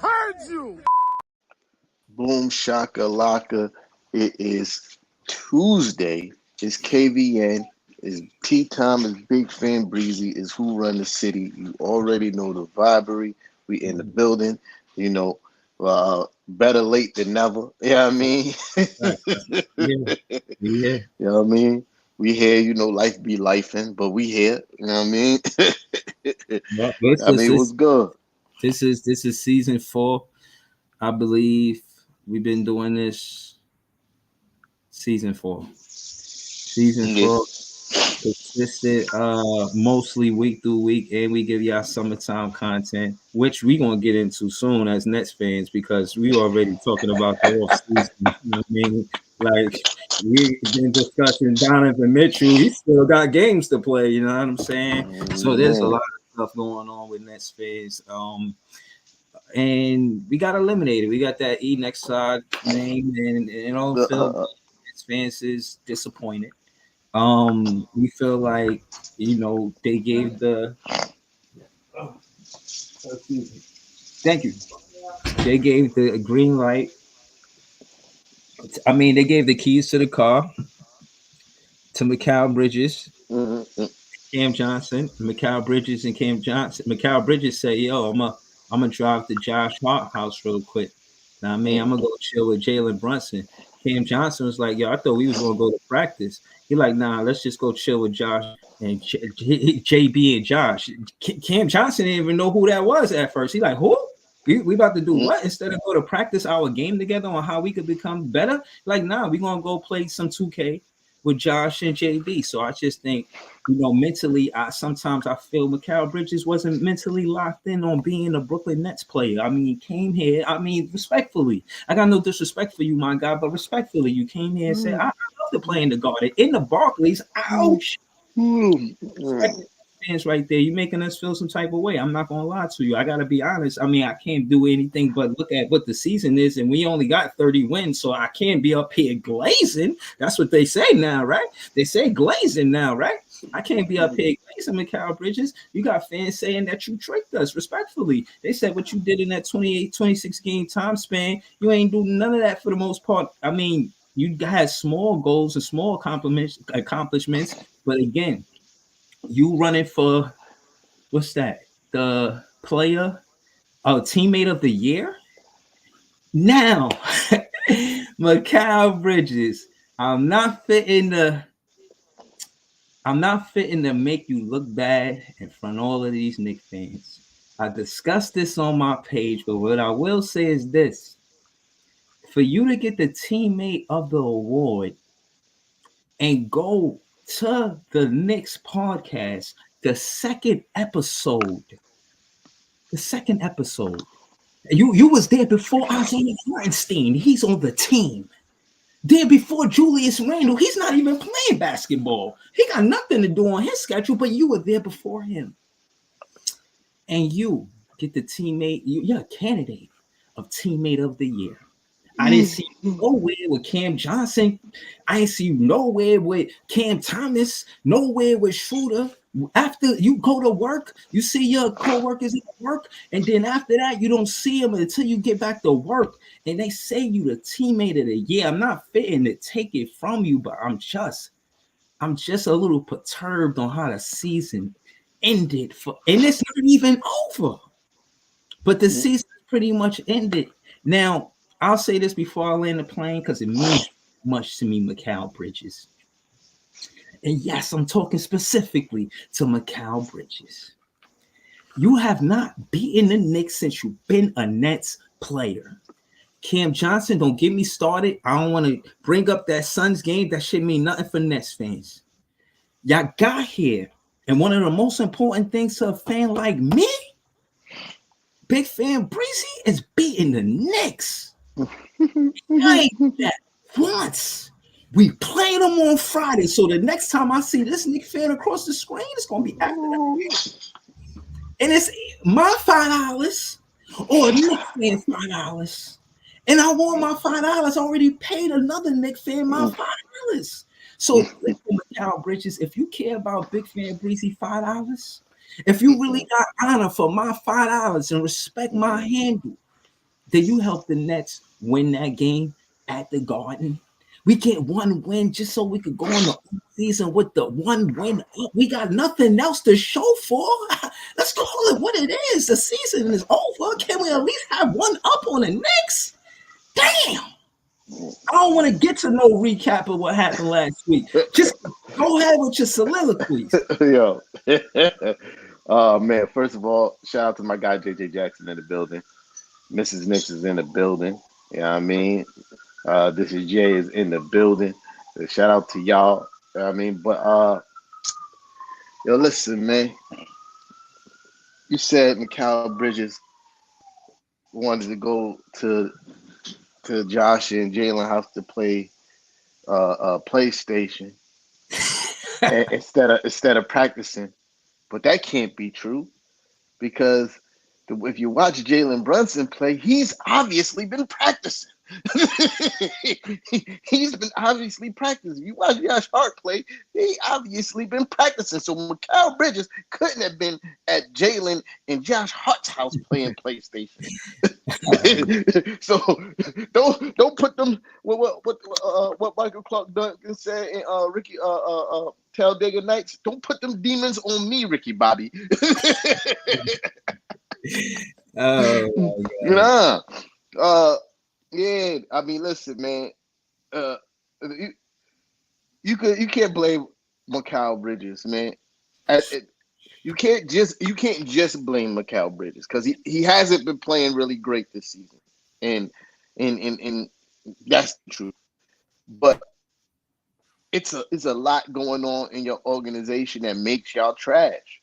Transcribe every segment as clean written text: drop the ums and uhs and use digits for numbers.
Heard you. Boom shakalaka. It is Tuesday. It's KVN. It's Tea Time. It's Big Fan Breezy. It's Who Run the City. You already know the vibery. We in the building. You know, better late than never. You know what I mean? Yeah. You know what I mean? We here, you know, life be lifing, but we here. You know what I mean? What's good? This is season 4. I believe we've been doing this season 4. Season 4 consistent, mostly week through week, and we give y'all summertime content, which we gonna get into soon as Nets fans because we already talking about the off season. You know what I mean? Like we've been discussing Donovan Mitchell, he still got games to play. You know what I'm saying? So there's a lot of stuff going on with Nets fans. And we got eliminated. We got that next side name, and you know, Nets fans is disappointed. We feel like, you know, they gave the thank you. They gave the green light. I mean, they gave the keys to the car to Mikal Bridges, Cam Johnson, Mikal Bridges and Cam Johnson. Mikal Bridges say, "Yo, I'm gonna drive to Josh Hart house real quick. Now, I mean, I'm gonna go chill with Jalen Brunson." Cam Johnson was like, "Yo, I thought we was gonna go to practice." He like, "Nah, let's just go chill with Josh and JB and Josh." Cam Johnson didn't even know who that was at first. He like, "Who? We about to do what? Instead of go to practice our game together on how we could become better?" Like, nah, we gonna go play some 2K with Josh and JB. So I just think, you know, mentally, sometimes I feel Mikal Bridges wasn't mentally locked in on being a Brooklyn Nets player. I mean, he came here. I mean, respectfully, I got no disrespect for you, my guy, but respectfully, you came here and said, "I love to play in the Garden, in the Barclays." Ouch. Fans right there, you making us feel some type of way. I'm not gonna lie to you. I gotta be honest. I mean, I can't do anything but look at what the season is, and we only got 30 wins, so I can't be up here glazing. That's what they say now, right? They say glazing now, right? I can't be up here glazing, Mikal Bridges. You got fans saying that you tricked us, respectfully. They said what you did in that 28, 26 game time span, you ain't do none of that for the most part. I mean, you had small goals and small accomplishments, but again, you running for what's that? The player, teammate of the year. Now, Mikal Bridges, I'm not fitting to make you look bad in front of all of these Knicks fans. I discussed this on my page, but what I will say is this: for you to get the teammate of the award and go to the Knicks podcast, the second episode, you was there before Isaiah Hartenstein. He's on the team. There before Julius Randle, he's not even playing basketball. He got nothing to do on his schedule, but you were there before him. And you get the teammate, you're a candidate of teammate of the year. I didn't see you nowhere with Cam Johnson. I didn't see you nowhere with Cam Thomas, nowhere with Schroeder. After you go to work, you see your co-workers at work, and then after that, you don't see them until you get back to work. And they say you the teammate of the year. I'm not fitting to take it from you, but I'm just a little perturbed on how the season ended and it's not even over. But the season pretty much ended. Now, I'll say this before I land the plane because it means much to me, Mikal Bridges. And yes, I'm talking specifically to Mikal Bridges. You have not beaten the Knicks since you've been a Nets player. Cam Johnson, don't get me started. I don't want to bring up that Suns game. That shit mean nothing for Nets fans. Y'all got here. And one of the most important things to a fan like me, Big Fan Breezy, is beating the Knicks. I ain't that once. We played them on Friday, so the next time I see this Knicks fan across the screen, it's gonna be after that game. And it's my $5 or a Knicks fan $5. And I want my $5. I already paid another Knicks fan my $5. So, Mikal Bridges, if you care about Big Fan Breezy $5, if you really got honor for my $5 and respect my handle, then you help the Nets win that game at the Garden. We get one win just so we could go on the season with the one win up. We got nothing else to show for. Let's call it what it is. The season is over. Can we at least have one up on the Knicks? Damn. I don't want to get to no recap of what happened last week. Just go ahead with your soliloquies. Yo. Oh man, first of all, shout out to my guy JJ Jackson in the building. Mrs. Nix is in the building. You know what I mean? This is Jay is in the building. So shout out to y'all. You know what I mean? But yo, listen, man. You said Mikal Bridges wanted to go to Josh and Jalen house to play PlayStation instead of practicing. But that can't be true because if you watch Jalen Brunson play, he's obviously been practicing. He's been obviously practicing. If you watch Josh Hart play, he obviously been practicing. So Mikal Bridges couldn't have been at Jalen and Josh Hart's house playing PlayStation. So don't put them what Michael Clark Duncan said in Ricky Talladega Nights. Don't put them demons on me, Ricky Bobby. Nah. Yeah, I mean, listen, man. You can't blame Mikal Bridges, man. You can't just blame Mikal Bridges because he hasn't been playing really great this season, and that's the truth. But it's a lot going on in your organization that makes y'all trash.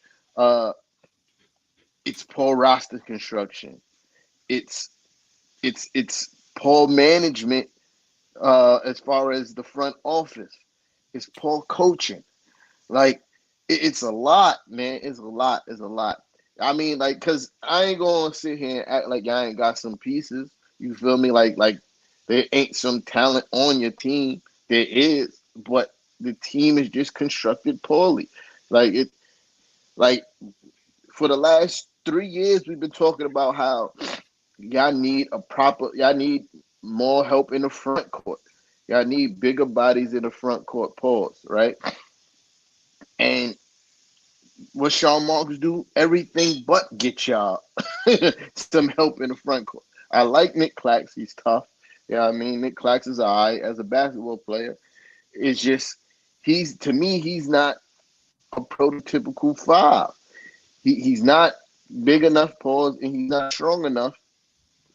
It's poor roster construction. It's poor management as far as the front office. It's poor coaching. Like it's a lot, man. It's a lot. I mean, like, cause I ain't gonna sit here and act like y'all ain't got some pieces. You feel me? Like there ain't some talent on your team. There is, but the team is just constructed poorly. Like for the last 3 years, we've been talking about how y'all need more help in the front court. Y'all need bigger bodies in the front court. Pause, right? And what Sean Marks do? Everything but get y'all some help in the front court. I like Nick Clax. He's tough. Yeah, I mean Nick Clax is alright as a basketball player. It's just he's not a prototypical five. He's not big enough pause and he's not strong enough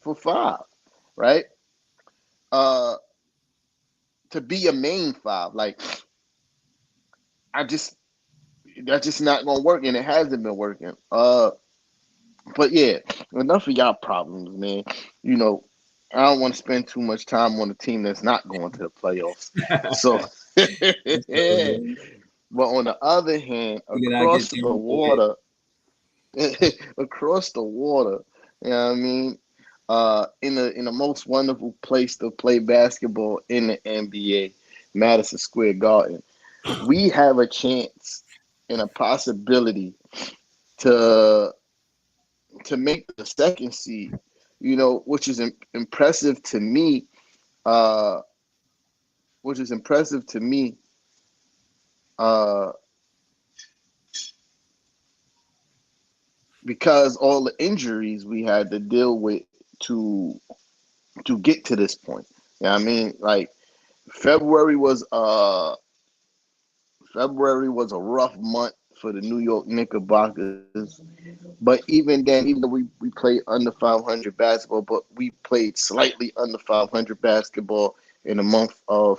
for five, right? Uh, to be a main five, like I just that's just not gonna work, and it hasn't been working. But yeah, enough of y'all problems, man. You know, I don't want to spend too much time on a team that's not going to the playoffs. So, yeah. But on the other hand, You gotta get across the there for it. water, across the water, you know what I mean? In the most wonderful place to play basketball in the NBA, Madison Square Garden, we have a chance and a possibility to make the second seed. You know, which is impressive to me. Uh, which is impressive to me. Uh, because all the injuries we had to deal with to get to this point. You know what I mean? Like February was uh February was a rough month for the New York Knickerbockers. But even then, even though we played under 500 basketball, but we played slightly under 500 basketball in the month of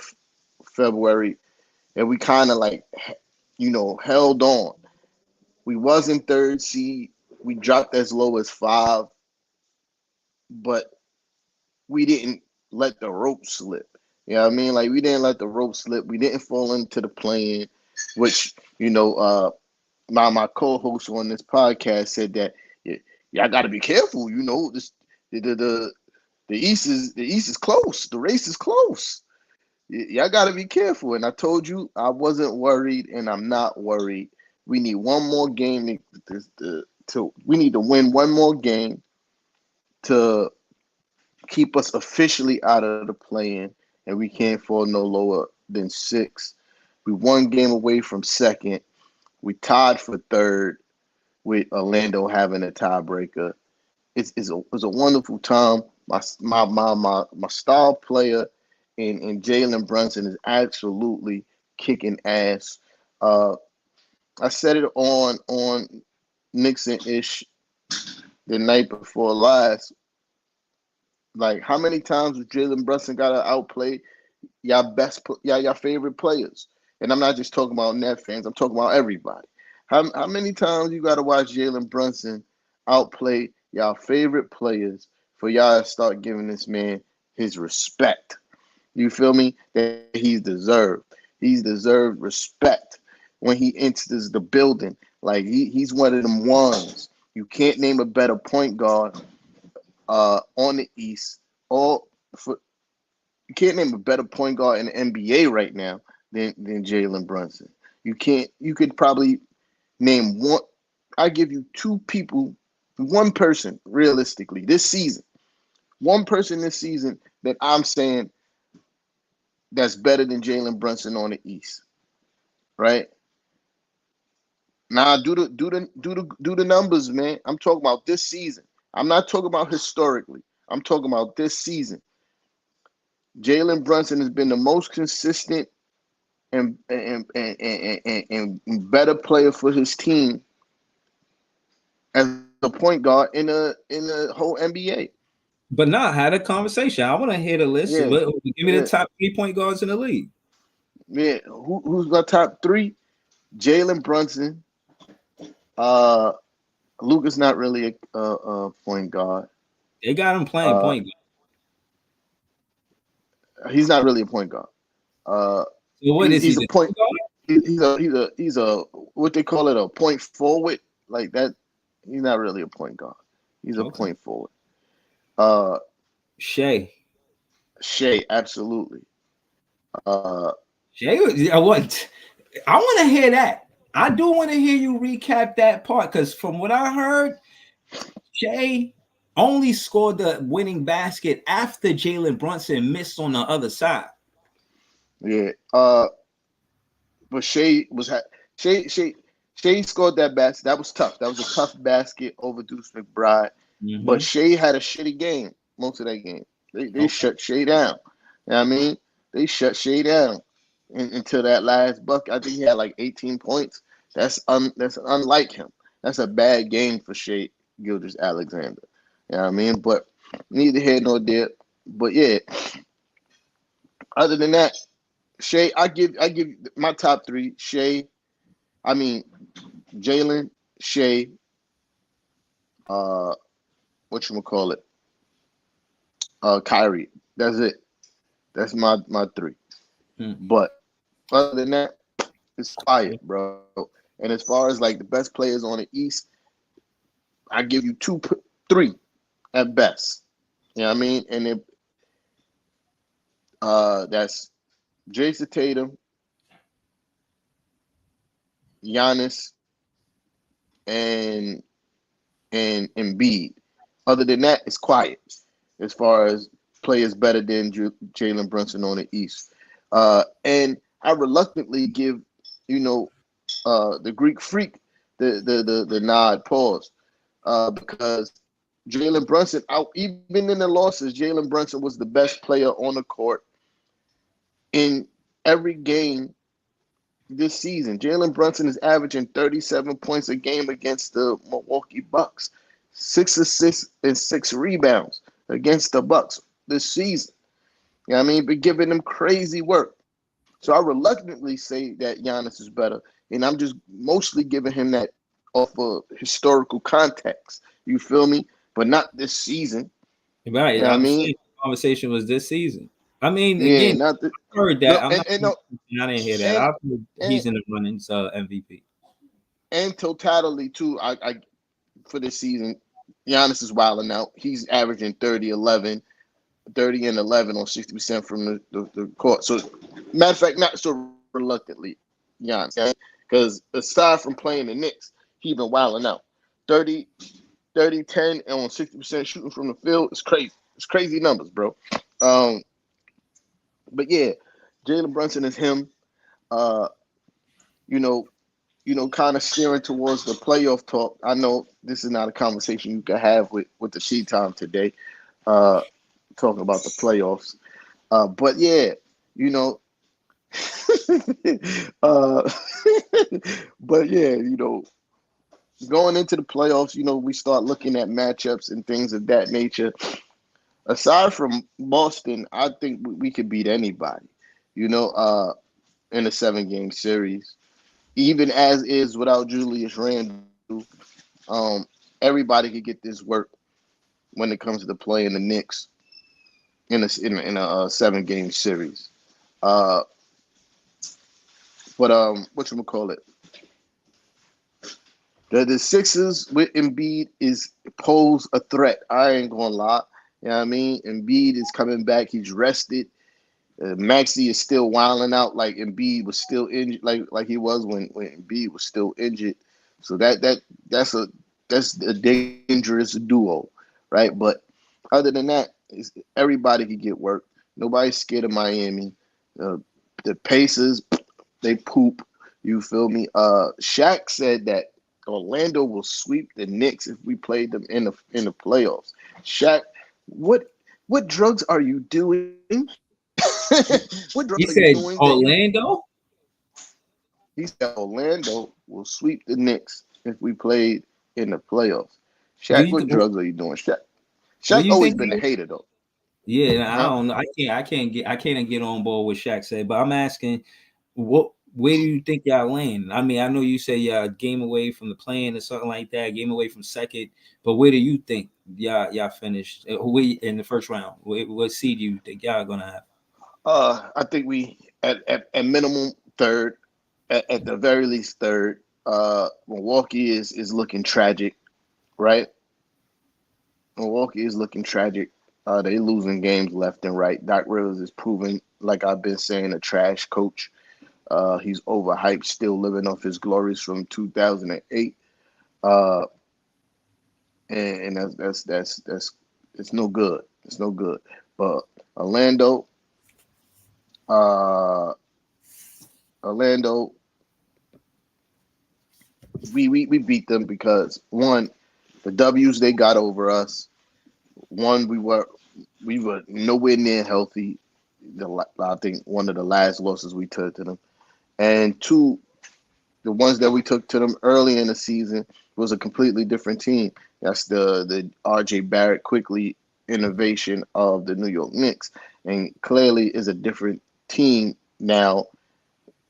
February, and we kind of like, held on. We wasn't third seed. We dropped as low as 5, but we didn't let the rope slip. You know what I mean? Like we didn't let the rope slip. We didn't fall into the play-in, which my co-host on this podcast said that y'all got to be careful. You know, this the East is close. The race is close. Y'all got to be careful. And I told you I wasn't worried, and I'm not worried. We need one more game we need to win one more game to keep us officially out of the play-in, and we can't fall no lower than 6. We one game away from second. We tied for third with Orlando having a tiebreaker. It's a wonderful time. My star player in Jalen Brunson is absolutely kicking ass. Uh, I said it on Nixon ish the night before last. Like how many times has Jalen Brunson got to outplay y'all favorite players? And I'm not just talking about net fans. I'm talking about everybody. How many times you got to watch Jalen Brunson outplay y'all favorite players for y'all to start giving this man his respect? You feel me? That he's deserved. He's deserved respect when he enters the building. Like he's one of them ones. You can't name a better point guard on the East. All for You can't name a better point guard in the NBA right now than Jalen Brunson. You can't. You could probably name one. I give you two people, one person realistically this season. One person this season that I'm saying that's better than Jalen Brunson on the East, right? Now do the numbers, man. I'm talking about this season. I'm not talking about historically. I'm talking about this season. Jalen Brunson has been the most consistent and better player for his team as a point guard in the whole NBA. But now, had a conversation. I want to hear the list. Yeah, Give me the yeah, top 3 point guards in the league. yeah. Who's my top 3? Jalen Brunson. Uh, Luka's not really a point guard. They got him playing Uh, point guard. he's not really a point guard. Uh, So what is he? he's a The point. two guard? He's a what they call it, a point forward, like that. He's not really a point guard. He's a Okay. point forward. Uh, Shea. Shea, absolutely. Uh, Shea. I want to hear that. I do want to hear you recap that part because from what I heard, Shea only scored the winning basket after Jalen Brunson missed on the other side. yeah. But Shea scored that basket. That was tough. That was a tough basket over Deuce McBride. But Mm-hmm. Shea had a shitty game most of that game. They Okay. shut Shea down. You know what I mean? They shut Shea down until that last buck. I think he had like 18 points. That's unlike him. That's a bad game for Shea Gilders Alexander. You know what I mean? But neither here nor there. But yeah, other than that, Shea, I give my top three. Shea, I mean Jalen, Shea, uh, what you call it, Kyrie. That's it. That's my three. Hmm. But other than that, it's quiet, bro. And as far as like the best players on the East, I give you three at best. You know what I mean? And that's Jason Tatum, Giannis, and Embiid. Other than that, it's quiet as far as players better than Jalen Brunson on the East. And I reluctantly give, you know, the Greek Freak the nod pause because Jalen Brunson out even in the losses, Jalen Brunson was the best player on the court in every game this season. Jalen Brunson is averaging 37 points a game against the Milwaukee Bucks, 6 assists and 6 rebounds against the Bucks this season. You know what I mean? But giving them crazy work. So I reluctantly say that Giannis is better, and I'm just mostly giving him that off of historical context. You feel me? But not this season. You Right. know what I I'm mean? saying the conversation was this season. I mean, Yeah, again, not the I heard no, that. I'm not. no, I didn't hear that. and I heard and he's in the running MVP. and totality too. I for this season, Giannis is wilding out. He's averaging 30 and 11 on 60% from the court. So, matter of fact, not so reluctantly, Giannis, okay? Because aside from playing the Knicks, he been wilding out. 30, 30, 10, and on 60% shooting from the field. It's crazy. It's crazy numbers, bro. Um, but yeah, Jalen Brunson is him. Uh, you know, kind of steering towards the playoff talk. I know this is not a conversation you can have with the She Time today, uh, talking about the playoffs. But yeah, you know, uh, but yeah, going into the playoffs, we start looking at matchups and things of that nature. Aside from Boston, I think we could beat anybody, you know, uh, in a 7 game series, even as is without Julius Randle. Um, Everybody could get this work when it comes to playing the Knicks in a 7 game series. Uh, but what you call it? The Sixers with Embiid is pose a threat. I ain't gonna lie. You know what I mean? Embiid is coming back. He's rested. Maxey is still wilding out like Embiid was still injured, like he was when Embiid was still injured. So that's a that's a dangerous duo, right? But other than that, everybody can get work. Nobody's scared of Miami. Uh, the Pacers, they poop. You feel me? Shaq said that Orlando will sweep the Knicks if we played them in the playoffs. Shaq, what what drugs are you doing? What drugs He are you said doing that you? Orlando. He said Orlando will sweep the Knicks if we played in the playoffs. Do Shaq, you? what drugs are you doing? Shaq. Do Shaq you always think? been a hater though. Yeah, I Huh? don't know. I can't get on board with Shaq said, but I'm asking, where do you think y'all land? I mean, I know you say y'all game away from the plane or something like that, game away from second, but where do you think y'all finished? We in the first round. What seed do you think y'all gonna have? I think we at minimum third, at the very least third. Milwaukee is looking tragic, right? Milwaukee is looking tragic. They losing games left and right. Doc Rivers is proving, like I've been saying, a trash coach. He's overhyped, still living off his glories from 2008. Uh, and that's it's no good. It's no good. But Orlando, uh, Orlando, we beat them because one, the W's they got over us. One, we were We were nowhere near healthy. I think one of the last losses we took to them, and two, the ones that we took to them early in the season was a completely different team. That's the R.J. Barrett quickly innovation of the New York Knicks, and clearly is a different team now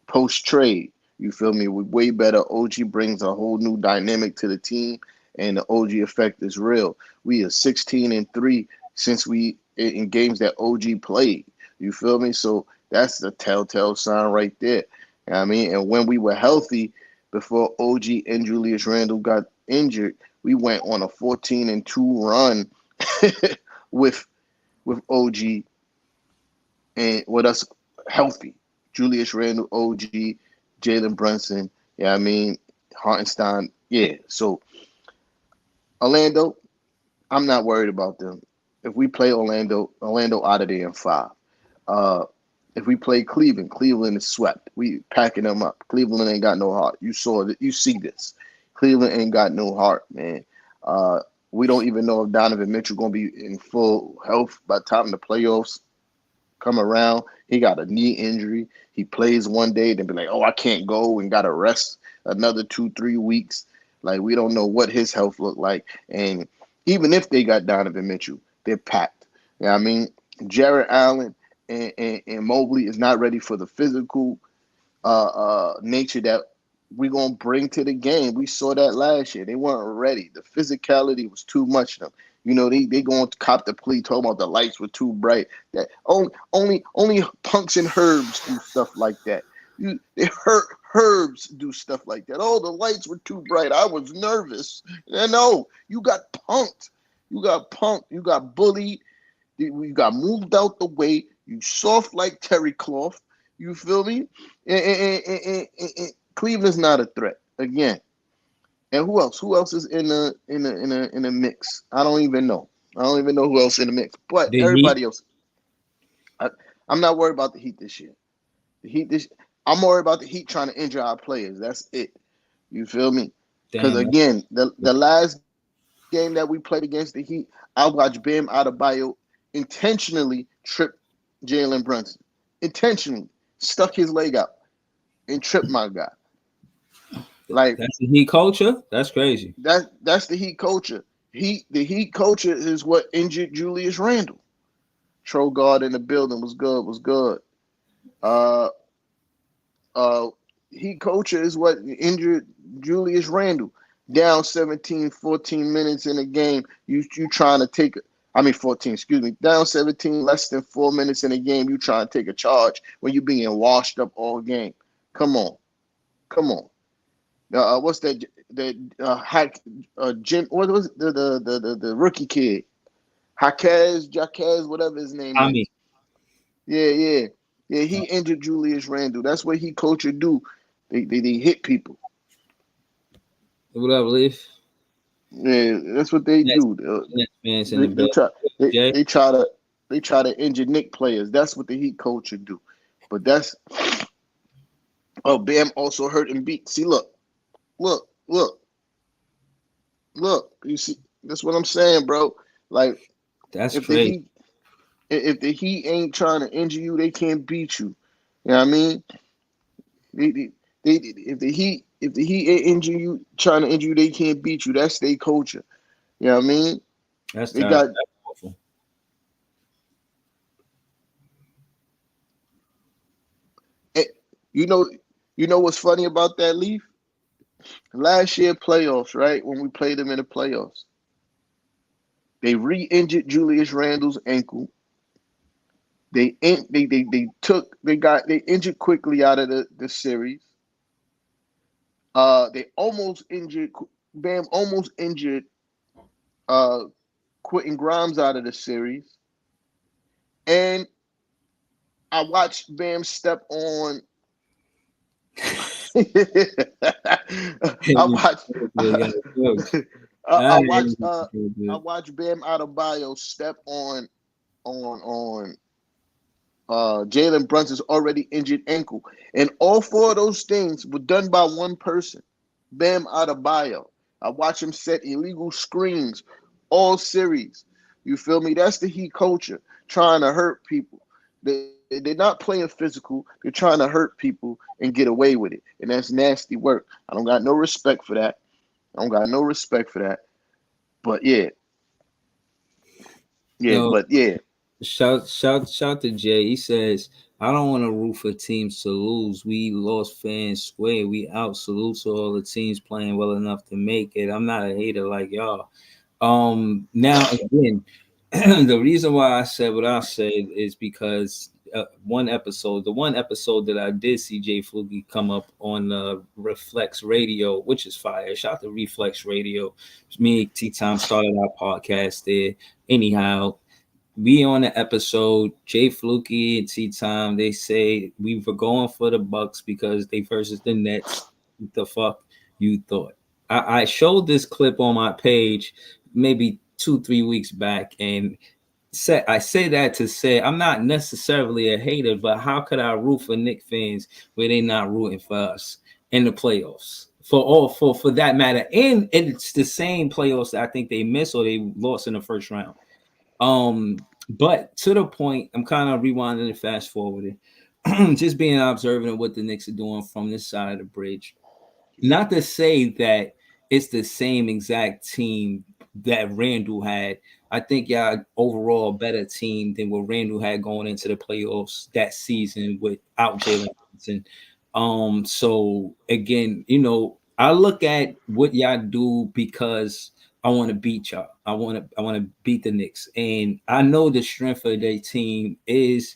post trade. You feel me? With way better. OG brings a whole new dynamic to the team, and the OG effect is real. We are 16-3 since we in games that OG played. You feel me? So that's the telltale sign right there. You know what I mean, and when we were healthy before OG and Julius Randle got injured, we went on a 14-2 run with OG and with us healthy. Julius Randle, OG, Jalen Brunson, yeah, I mean, Hartenstein, yeah. So Orlando, I'm not worried about them. If we play Orlando out of there in 5. Uh, if we play Cleveland, Cleveland is swept. We packing them up. Cleveland ain't got no heart. You saw that. You see this. Cleveland ain't got no heart, man. We don't even know if Donovan Mitchell gonna be in full health by the time the playoffs come around. He got a knee injury. He plays one day, then be like, "Oh, I can't go," and got to rest another 2-3 weeks. Like we don't know what his health looked like. And even if they got Donovan Mitchell, they're packed. You know what I mean? Jarrett Allen and Mobley is not ready for the physical nature that we're gonna bring to the game. We saw that last year. They weren't ready. The physicality was too much of them. You know, they going to cop the plea, talking about the lights were too bright. That only punks and herbs do stuff like that. Herbs do stuff like that. Oh, the lights were too bright. I was nervous. No, you got punked. You got punked. You got bullied. You got moved out the way. You soft like terry cloth. You feel me? And Cleveland's not a threat again. And who else? Who else is in the mix? I don't even know. I don't even know who else in the mix. But The Heat. everybody else. I'm not worried about the Heat this year. The Heat this. I'm worried about the Heat trying to injure our players. That's it. You feel me? Because Damn. again, the last game that we played against the Heat, I watched Bam Adebayo intentionally trip Jalen Brunson. Intentionally stuck his leg out and tripped my guy. Like That's the Heat culture. That's crazy. that's the Heat culture. The Heat culture is what injured Julius Randle. Trogard in the building was good. Was good. Uh, uh, Heat culture is what injured Julius Randle. Down 17, 14 minutes in a game. You trying to take. I mean 14. Excuse me. Down 17, less than 4 minutes in a game. You trying to take a charge when you being washed up all game. Come on, come on. What's that? The hack Jim. What was it? The rookie kid? Jaquez, whatever his name I is. mean, Yeah. He injured Julius Randle. That's what he culture do. They hit people. what up, Leaf? Yeah, that's what they Next, do. next man's in They, the they building. try they, Jay. they try to they try to injure Nick players. That's what the Heat culture do. But that's Bam also hurt and beat. See, look, look, look. You see, that's what I'm saying, bro. Like That's if the crazy. Heat if the Heat ain't trying to injure you, they can't beat you. You know what I mean? If the Heat ain't injure you, trying to injure you, they can't beat you. That's their culture. You know what I mean? That's They terrible. got That's awful. eh, you know you know what's funny about that, Leaf? Last year playoffs, right? When we played them in the playoffs, they re-injured Julius Randle's ankle. They injured quickly out of the series. They almost injured Bam almost injured uh Quentin Grimes out of the series. And I watched Bam step on. I watched. I watched. I watched Bam Adebayo step on Jalen Brunson's already injured ankle, and all four of those things were done by one person, Bam Adebayo. I watched him set illegal screens all series. You feel me? That's the Heat culture, trying to hurt people. They're not playing physical. They're trying to hurt people and get away with it, and that's nasty work. I don't got no respect for that. I don't got no respect for that. But yeah, yeah, Yo, but yeah. shout to Jay. He says, I don't want to root for teams to lose. We lost fans square. We out. Salute to all the teams playing well enough to make it. I'm not a hater like y'all. Now again, the reason why I said what I said is because the one episode that I did see Jay Fluky come up on Reflex Radio, which is fire. Shout out to Reflex Radio. Me and T Time started our podcast there. Anyhow, we on the episode, Jay Fluky and T Time, they say we were going for the Bucks because they versus the Nets. What the fuck you thought? I showed this clip on my page maybe 2-3 weeks back, and I say that to say I'm not necessarily a hater, but how could I root for Knicks fans where they not rooting for us in the playoffs? For that matter, and it's the same playoffs that I think they missed or they lost in the first round. But to the point, I'm kind of rewinding and fast forwarding, just being observant of what the Knicks are doing from this side of the bridge. Not to say that it's the same exact team that Randall had. I think y'all overall a better team than what Randall had going into the playoffs that season without Jalen Brunson. So again, I look at what y'all do because I want to beat y'all. I want to beat the Knicks, and I know the strength of their team is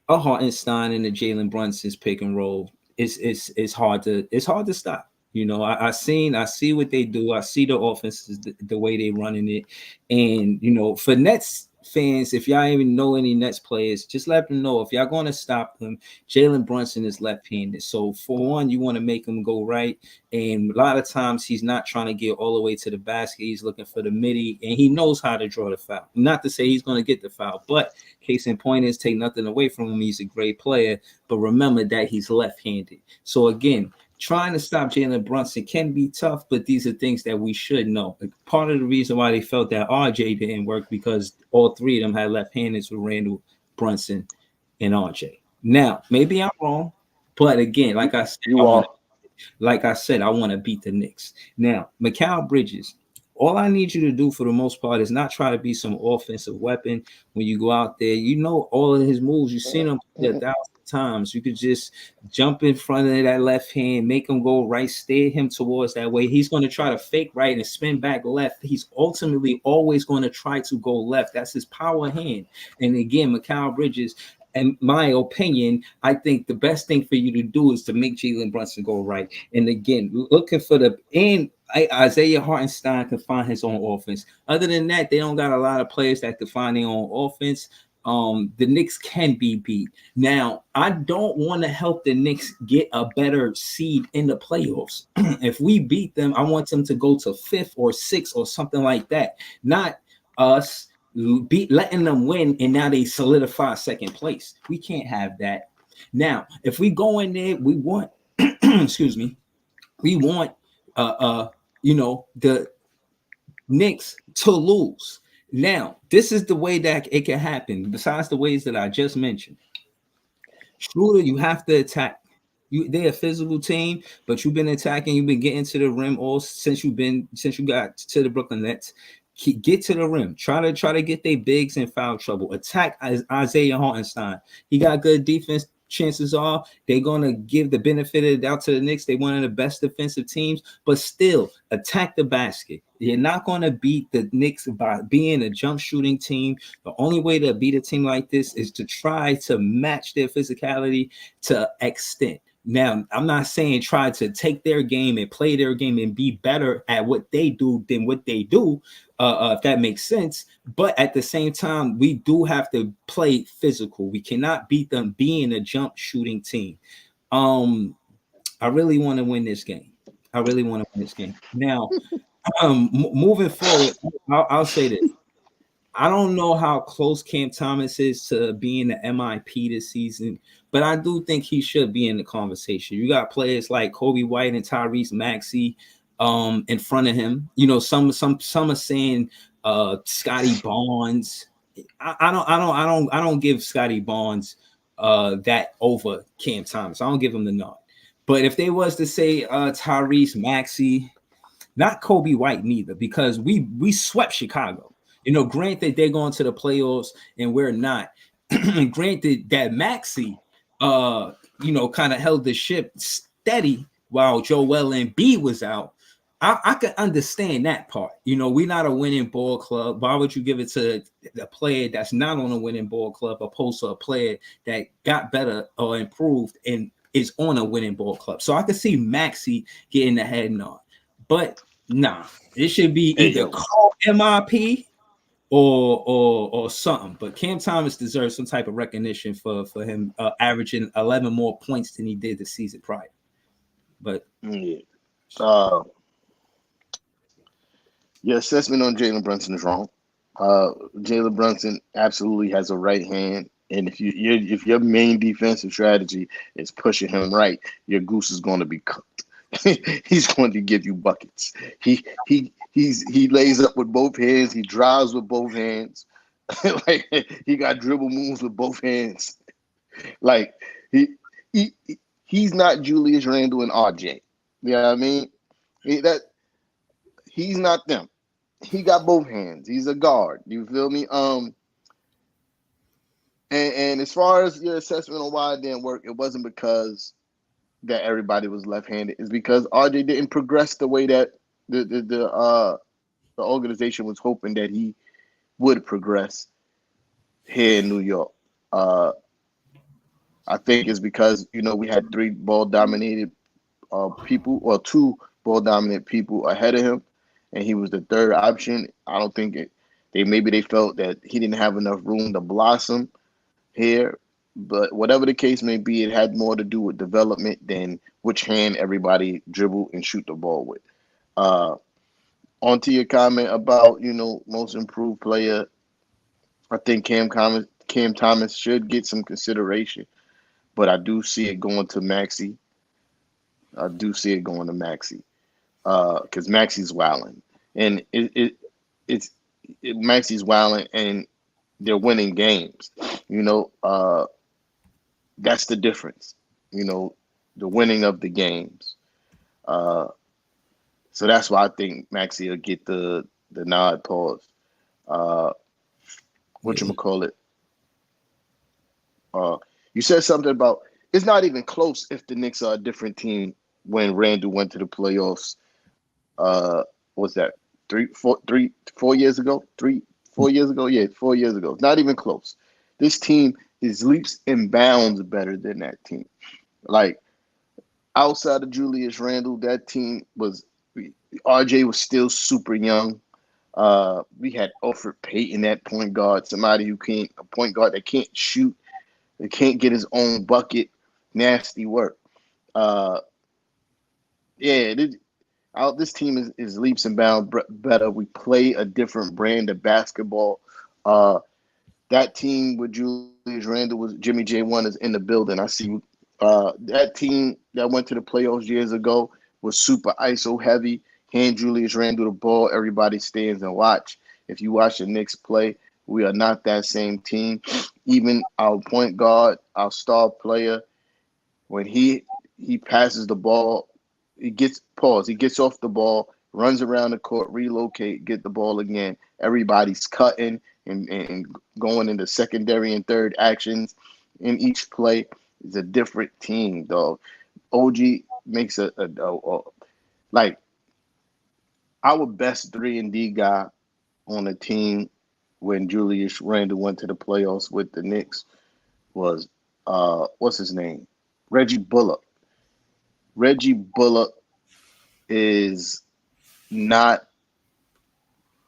a Hartenstein and the Jalen Brunson's pick and roll. It's hard to stop. I see what they do. I see the offenses, the way they running it, and for Nets fans, if y'all even know any Nets players, just let them know if y'all going to stop them. Jalen Brunson is left-handed, so for one, you want to make him go right, and a lot of times he's not trying to get all the way to the basket. He's looking for the midi, and he knows how to draw the foul. Not to say he's going to get the foul, but case in point is take nothing away from him. He's a great player, but remember that he's left-handed. So again, trying to stop Jalen Brunson can be tough, but these are things that we should know. Part of the reason why they felt that RJ didn't work because all three of them had left-handers with Randall, Brunson, and RJ. Now, maybe I'm wrong, but again, like I said, You are. I want to beat the Knicks. Now, Mikal Bridges, all I need you to do for the most part is not try to be some offensive weapon when you go out there. You know all of his moves. You've seen him play 1,000 times. You could just jump in front of that left hand, make him go right, steer him towards that way. He's going to try to fake right and spin back left. He's ultimately always going to try to go left. That's his power hand. And again, Mikal Bridges, in my opinion, I think the best thing for you to do is to make Jalen Brunson go right. And again, looking for Isaiah Hartenstein can find his own offense. Other than that, they don't got a lot of players that can find their own offense. The Knicks can be beat. Now, I don't want to help the Knicks get a better seed in the playoffs. If we beat them, I want them to go to 5th or 6th or something like that. Not us letting them win and now they solidify second place. We can't have that. Now, if we go in there, we want excuse me, we want the Knicks to lose. Now, this is the way that it can happen, besides the ways that I just mentioned. Schroeder, you have to attack. They're a physical team, but you've been attacking, you've been getting to the rim all since you got to the Brooklyn Nets. Get to the rim. Try to get their bigs in foul trouble. Attack Isaiah Hartenstein. He got good defense. Chances are they're gonna give the benefit of the doubt to the Knicks. They're one of the best defensive teams, but still attack the basket. You're not gonna beat the Knicks by being a jump shooting team. The only way to beat a team like this is to try to match their physicality to extent. Now, I'm not saying try to take their game and play their game and be better at what they do than what they do, if that makes sense. But at the same time, we do have to play physical. We cannot beat them being a jump shooting team. I really want to win this game. Now, moving forward, I'll say this. I don't know how close Cam Thomas is to being the MIP this season, but I do think he should be in the conversation. You got players like Kobe White and Tyrese Maxey in front of him. Some are saying Scotty Barnes. I don't give Scotty Barnes that over Cam Thomas. I don't give him the nod. But if they was to say Tyrese Maxey, not Kobe White neither, because we swept Chicago. Granted they're going to the playoffs and we're not. Granted that Maxey, kind of held the ship steady while Joel Embiid was out. I can understand that part. We're not a winning ball club. Why would you give it to a player that's not on a winning ball club opposed to a player that got better or improved and is on a winning ball club? So I could see Maxey getting the head nod. But nah, it should be either call MIP or something. But Cam Thomas deserves some type of recognition for him averaging 11 more points than he did the season prior. But yeah. Your assessment on Jalen Brunson is wrong. Jalen Brunson absolutely has a right hand, and if your main defensive strategy is pushing him right, your goose is going to be cooked. He's going to give you buckets. He lays up with both hands. He drives with both hands. Like he got dribble moves with both hands. Like he's not Julius Randle and RJ. You know what I mean? He's not them. He got both hands. He's a guard. You feel me? And as far as your assessment on why it didn't work, it wasn't because that everybody was left-handed. It's because RJ didn't progress the way that the organization was hoping that he would progress here in New York. I think it's because we had three ball-dominated people, or two ball-dominant people ahead of him, and he was the third option. I don't think they felt that he didn't have enough room to blossom here. But whatever the case may be, it had more to do with development than which hand everybody dribble and shoot the ball with. On to your comment about, most improved player, I think Cam Thomas should get some consideration, but I do see it going to Maxey. Because Maxey's wilding, and Maxey's wilding, and they're winning games. That's the difference. The winning of the games. So that's why I think Maxey will get the nod. Pause. Whatchamacallit? You said something about it's not even close if the Knicks are a different team when Randle went to the playoffs. What's that? 4 years ago? 4 years ago? Yeah, 4 years ago. Not even close. This team is leaps and bounds better than that team. Like, outside of Julius Randle, that team RJ was still super young. We had Alfred Payton at point guard, a point guard that can't shoot, that can't get his own bucket. Nasty work. This team is leaps and bounds better. We play a different brand of basketball. That team with Julius Randle was Jimmy J1 is in the building. I see that team that went to the playoffs years ago was super ISO heavy. Hand Julius Randle the ball, everybody stands and watch. If you watch the Knicks play, we are not that same team. Even our point guard, our star player, when he passes the ball, he gets off the ball, runs around the court, relocate, get the ball again. Everybody's cutting and going into secondary and third actions in each play. It's a different team, dog. OG makes like our best 3-and-D guy on the team when Julius Randle went to the playoffs with the Knicks was what's his name? Reggie Bullock. Reggie Bullock is not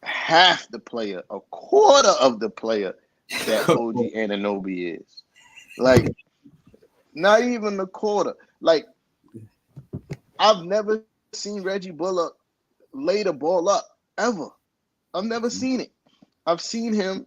half the player, a quarter of the player that OG Anunoby is. Like, not even a quarter. Like, I've never seen Reggie Bullock lay the ball up ever. I've never seen it. I've seen him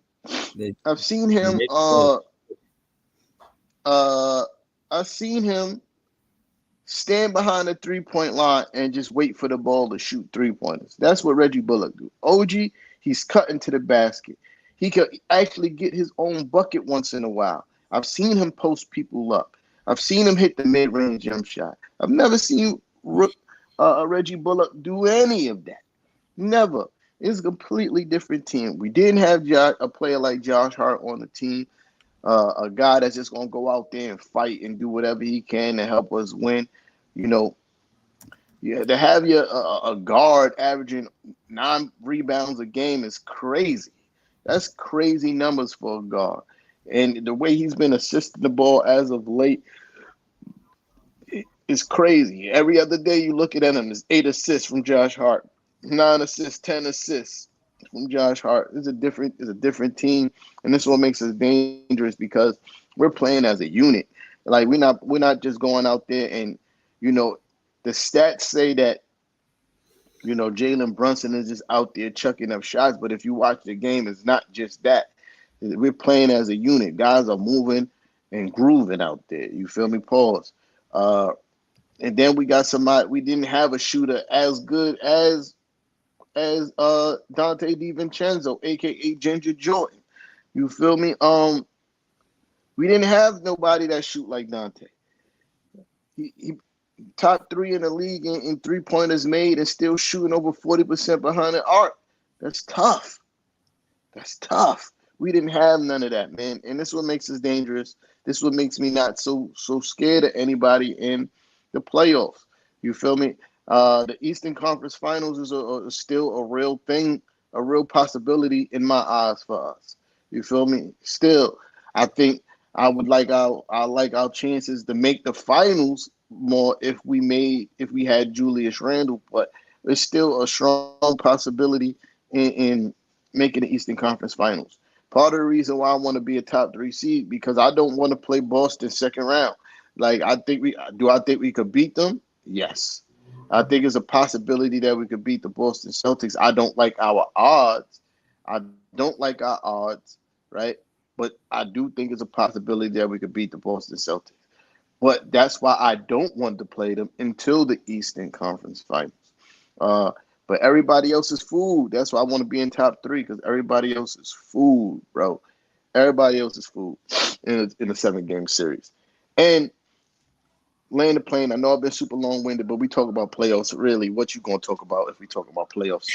stand behind the 3-point line and just wait for the ball to shoot 3-pointers. That's what Reggie Bullock do. OG, He's cutting to the basket. He could actually get his own bucket once in a while. I've seen him post people up. I've seen him hit the mid-range jump shot. I've never seen Reggie Bullock do any of that. Never. It's a completely different team. We didn't have a player like Josh Hart on the team, a guy that's just going to go out there and fight and do whatever he can to help us win. You know, yeah, to have a guard averaging 9 rebounds a game is crazy. That's crazy numbers for a guard. And the way he's been assisting the ball as of late is crazy. Every other day you look at him, there's 8 assists from Josh Hart, 9 assists, 10 assists from Josh Hart. It's a different team, and this is what makes us dangerous because we're playing as a unit. Like we're not just going out there and, you know, the stats say that, you know, Jalen Brunson is just out there chucking up shots, but if you watch the game, it's not just that. We're playing as a unit. Guys are moving and grooving out there. You feel me? Pause. And then we got somebody. We didn't have a shooter as good as Dante DiVincenzo, aka Ginger Jordan. You feel me? We didn't have nobody that shoot like Dante. He top 3 in the league in 3-pointers made and still shooting over 40% behind the arc. That's tough. That's tough. We didn't have none of that, man. And this is what makes us dangerous. This is what makes me not so scared of anybody in the playoffs. You feel me? The Eastern Conference Finals is still a real thing, a real possibility in my eyes for us. You feel me? Still, I think I like our chances to make the finals more if we had Julius Randle, but there's still a strong possibility in making the Eastern Conference Finals. Part of the reason why I want to be a top 3 seed because I don't want to play Boston second round. Like I think we could beat them? Yes. I think it's a possibility that we could beat the Boston Celtics. I don't like our odds. Right? But I do think it's a possibility that we could beat the Boston Celtics. But that's why I don't want to play them until the Eastern Conference Finals. But everybody else is food. That's why I want to be in top 3 because everybody else is food, bro. Everybody else is food in a 7-game series. And laying the plane, I know I've been super long-winded, but we talk about playoffs. Really, what you going to talk about if we talk about playoffs?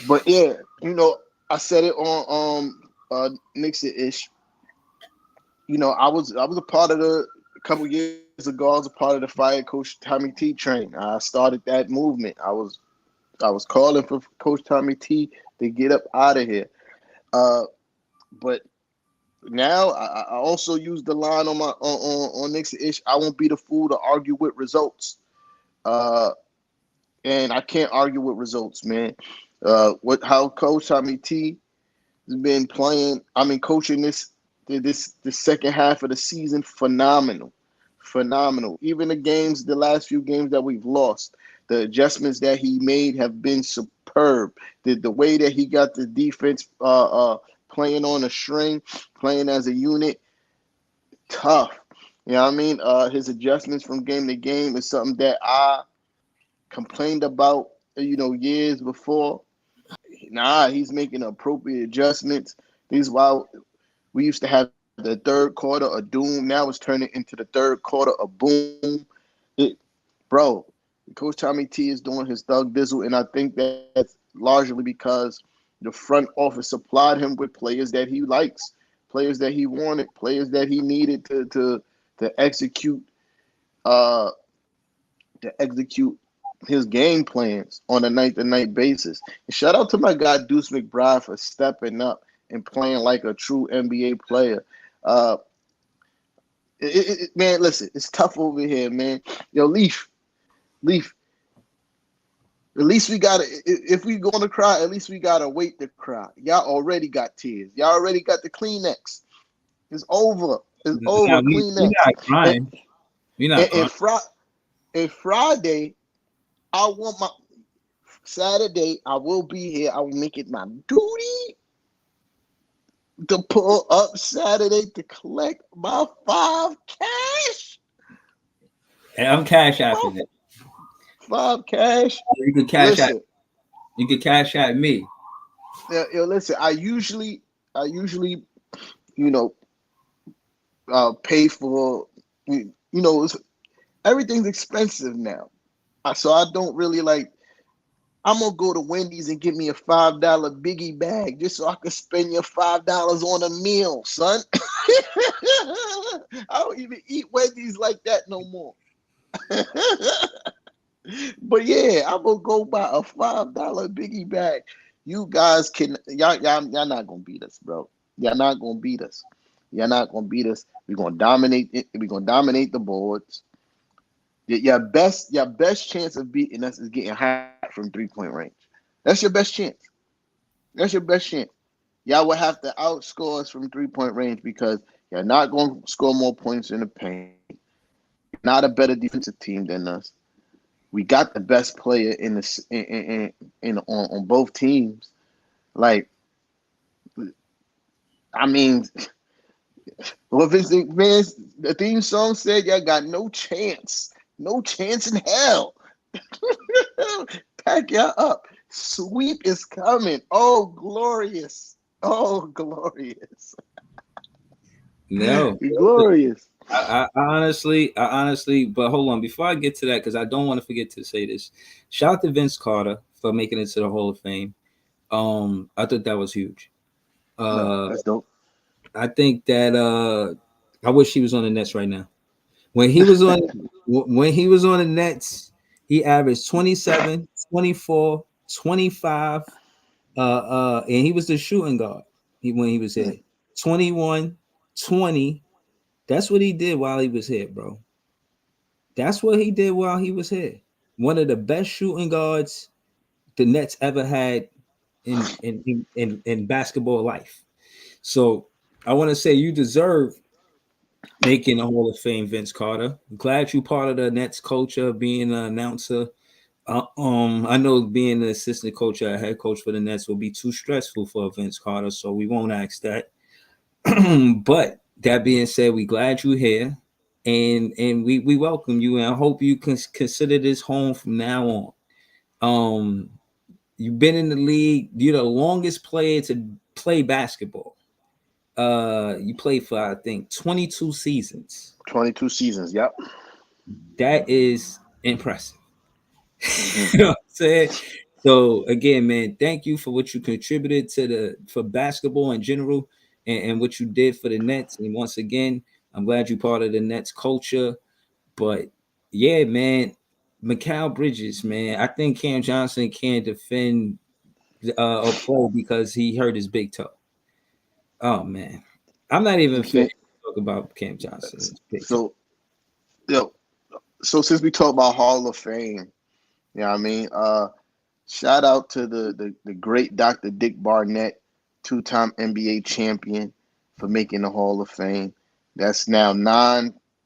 But yeah, you know, I said it on Knicks ish. You know, I was a part of a couple years ago. I was a part of the Fire Coach Tommy T train. I started that movement. I was calling for Coach Tommy T to get up out of here. But now I also use the line on my on Knicks ish. I won't be the fool to argue with results. And I can't argue with results, man. How Coach Tommy T has been playing. I mean, coaching this second half of the season, phenomenal. Even the last few games that we've lost, the adjustments that he made have been superb. The way that he got the defense playing on a string, playing as a unit, tough. You know what I mean? His adjustments from game to game is something that I complained about, you know, years before. Nah, he's making appropriate adjustments. These while we used to have the third quarter of doom. Now it's turning into the third quarter of boom. Bro, Coach Tommy T is doing his thug dizzle, and I think that's largely because the front office supplied him with players that he likes, players that he wanted, players that he needed to execute his game plans on a night-to-night basis. And shout out to my guy Deuce McBride for stepping up and playing like a true NBA player. Man, listen, it's tough over here, man. Yo, Leaf. At least we gotta. If we gonna cry, at least we gotta wait to cry. Y'all already got tears. Y'all already got the Kleenex. It's over. It's over. Kleenex. We're not crying. We're not crying. And Friday, I want my Saturday. I will be here. I will make it my duty to pull up Saturday to collect my 5 cash. And I'm cash after that. 5 cash. You can cash out. You can cash at me. Listen, I usually, you know, pay for, everything's expensive now. So I don't really like. I'm gonna go to Wendy's and get me a $5 biggie bag just so I can spend your $5 on a meal, son. I don't even eat Wendy's like that no more. But yeah, I'm gonna go buy a $5 biggie bag. You guys can y'all not gonna beat us, bro. Y'all not gonna beat us. Y'all not gonna beat us. We're gonna dominate it. We're gonna dominate the boards. Your best chance of beating us is getting hot from 3-point range. That's your best chance. That's your best chance. Y'all will have to outscore us from 3-point range because you're not gonna score more points in the paint. You're not a better defensive team than us. We got the best player in the on both teams. Like, I mean, well, Vince McMahon's the theme song said, "Y'all got no chance in hell." Pack y'all up. Sweep is coming. Oh, glorious! Oh, glorious! No, Glorious. I honestly, but hold on. Before I get to that, because I don't want to forget to say this. Shout out to Vince Carter for making it to the Hall of Fame. I thought that was huge. No, Uh, that's dope. I think that I wish he was on the Nets right now. When he was on when he was on the Nets, he averaged 27, 24, 25, and he was the shooting guard. When he was here. 21, 20. That's what he did while he was here, bro. That's what he did while he was here. One of the best shooting guards the Nets ever had in basketball life. So I want to say you deserve making the Hall of Fame, Vince Carter. I'm glad you part of the Nets culture, being an announcer. I know being the assistant coach or head coach for the Nets will be too stressful for Vince Carter, so we won't ask that. But that being said, we glad you're here, and we welcome you, and I hope you can consider this home from now on. Um, you've been in the league. You're the longest player to play basketball. You played for I think 22 seasons. 22 seasons. Yep. That is impressive. Hmm. You know what I'm saying? So again, man, thank you for what you contributed to the for basketball in general, and what you did for the Nets. And once again, I'm glad you're part of the Nets culture. But yeah, man, Mikal Bridges, man, I think Cam Johnson can't defend a play because he hurt his big toe. Oh man, I'm not even You finished think to talk about Cam Johnson's big toe. so? Yo, so since we talk about Hall of Fame, you know what I mean? Shout out to the great Dr. Dick Barnett, two-time NBA champion, for making the Hall of Fame. That's now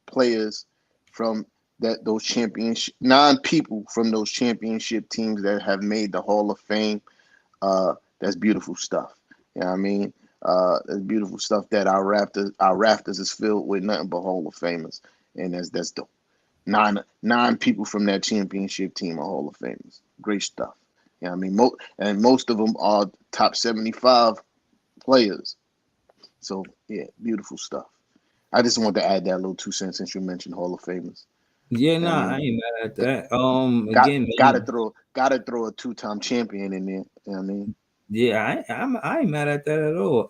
players from those championship, 9 people from those championship teams that have made the Hall of Fame. That's beautiful stuff. You know what I mean? That's beautiful stuff that our rafters is filled with nothing but Hall of Famers, and that's dope. Nine people from that championship team are Hall of Famers. Great stuff. You know what I mean? Most of them are top 75 players. So yeah, beautiful stuff. I just wanted to add that little 2 cents since you mentioned Hall of Famers. Yeah, You know what I nah, I mean? ain't mad at that. Got Again, gotta man, throw a two-time champion in there. You know what I mean? yeah, I ain't mad at that at all.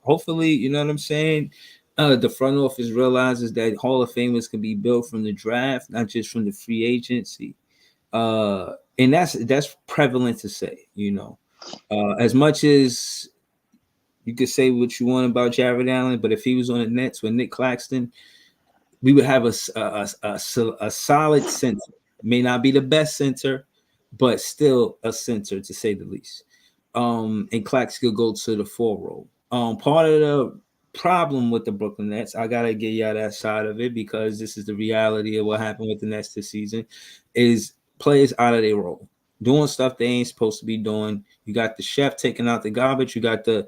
Hopefully, you know what I'm saying. The front office realizes that Hall of Famers can be built from the draft, not just from the free agency. And that's prevalent to say, you know. As much as you could say what you want about Jared Allen, but if he was on the Nets with Nick Claxton, we would have a solid center. May not be the best center, but still a center to say the least. And Clax could go to the 4 role. Part of the problem with the Brooklyn Nets, I gotta get y'all that side of it because this is the reality of what happened with the Nets this season, is players out of their role, doing stuff they ain't supposed to be doing. You got the chef taking out the garbage. You got the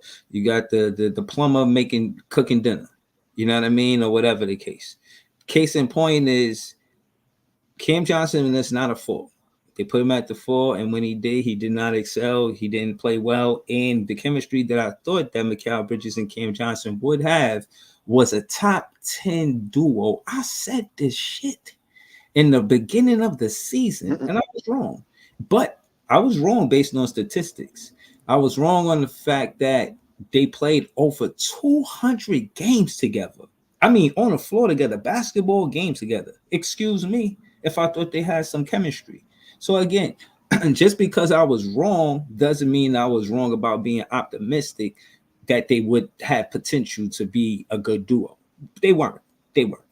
plumber cooking dinner. You know what I mean, or whatever the case. Case in point is Cam Johnson, and that's not a fault. They put him at the 4, and when he did not excel. He didn't play well. And the chemistry that I thought that Mikal Bridges and Cam Johnson would have was a top 10 duo. I said this shit in the beginning of the season, and I was wrong. But I was wrong based on statistics. I was wrong on the fact that they played over 200 games together. I mean, on the floor together, basketball games together. Excuse me if I thought they had some chemistry. So again, just because I was wrong doesn't mean I was wrong about being optimistic that they would have potential to be a good duo. They weren't. They weren't.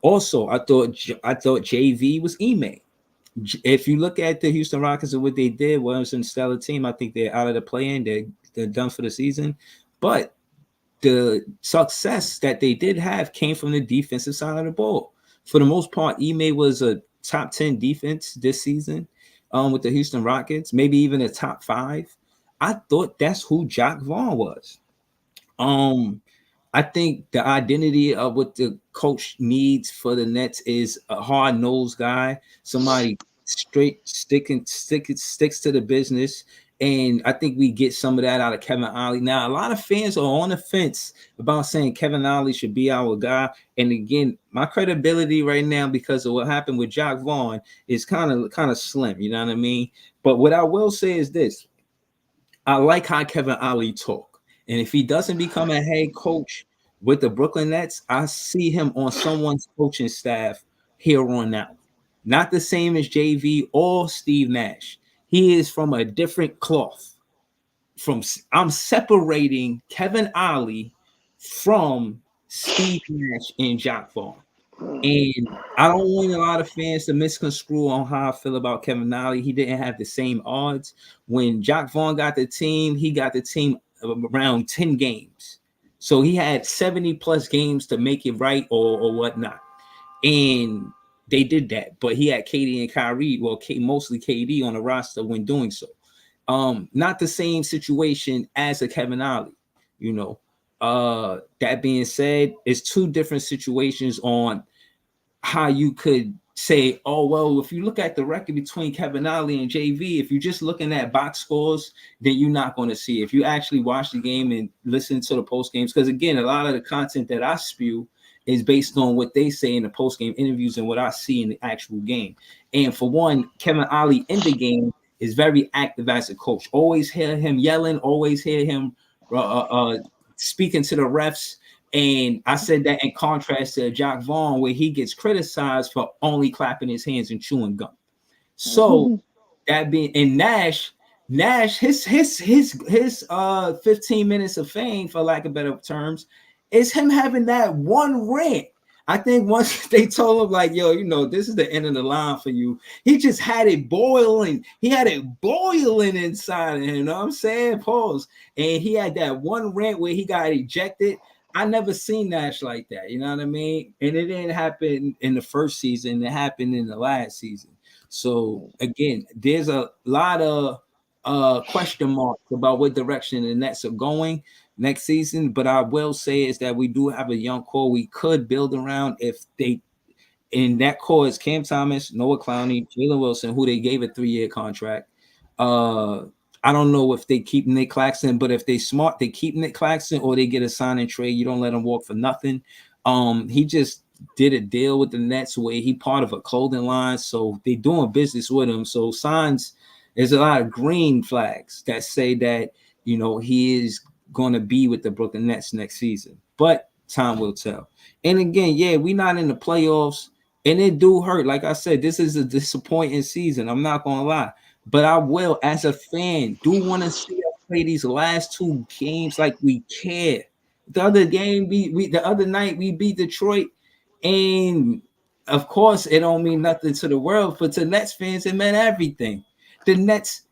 Also, I thought JV was Ime. If you look at the Houston Rockets and what they did, was a stellar team. I think they're out of the play-in. They're done for the season. But the success that they did have came from the defensive side of the ball. For the most part, Ime was a top 10 defense this season with the Houston Rockets, maybe even a top 5. I thought that's who Jacque Vaughn was. I think the identity of what the coach needs for the Nets is a hard-nosed guy, somebody straight sticks to the business. And I think we get some of that out of Kevin Ollie. Now, a lot of fans are on the fence about saying Kevin Ollie should be our guy. And again, my credibility right now, because of what happened with Jacque Vaughn, is kind of slim. You know what I mean? But what I will say is this: I like how Kevin Ollie talk. And if he doesn't become a head coach with the Brooklyn Nets, I see him on someone's coaching staff here on out. Not the same as JV or Steve Nash. He is from a different cloth. I'm separating Kevin Ollie from Steve Nash and Jacque Vaughn. And I don't want a lot of fans to misconstrue on how I feel about Kevin Ollie. He didn't have the same odds. When Jacque Vaughn got the team, he got the team around 10 games. So he had 70 plus games to make it right or whatnot. And they did that. But he had KD and Kyrie, mostly KD on the roster when doing so. Not the same situation as a Kevin Ollie, you know. That being said, it's two different situations on how you could say, oh, well, if you look at the record between Kevin Ollie and JV, if you're just looking at box scores, then you're not going to see. If you actually watch the game and listen to the post games, because again, a lot of the content that I spew is based on what they say in the post game interviews and what I see in the actual game. And for one, Kevin Ollie in the game is very active as a coach. Always hear him yelling, always hear him speaking to the refs. And I said that in contrast to Jacque Vaughn, where he gets criticized for only clapping his hands and chewing gum. So that being in Nash, his 15 minutes of fame, for lack of better terms, is him having that one rant. I think once they told him, like, yo, this is the end of the line for you, he just had it boiling. He had it boiling inside of him, you know what I'm saying? Pause. And he had that one rant where he got ejected. I never seen Nash like that, you know what I mean? And it didn't happen in the first season. It happened in the last season. So, again, there's a lot of question marks about what direction the Nets are going next season. But I will say is that we do have a young core we could build around if they – in that core is Cam Thomas, Noah Clowney, Jalen Wilson, who they gave a 3-year contract. I don't know if they keep Nick Claxton, but if they smart, they keep Nick Claxton or they get a sign and trade. You don't let him walk for nothing. He just did a deal with the Nets where he part of a clothing line, so they doing business with him. So signs, there's a lot of green flags that say that he is going to be with the Brooklyn Nets next season. But time will tell. And again, yeah, we're not in the playoffs, and it do hurt. Like I said, this is a disappointing season. I'm not gonna lie. But I will, as a fan, do want to see us play these last 2 games like we care. The other game, the other night we beat Detroit, and of course it don't mean nothing to the world, but to Nets fans it meant everything. The Nets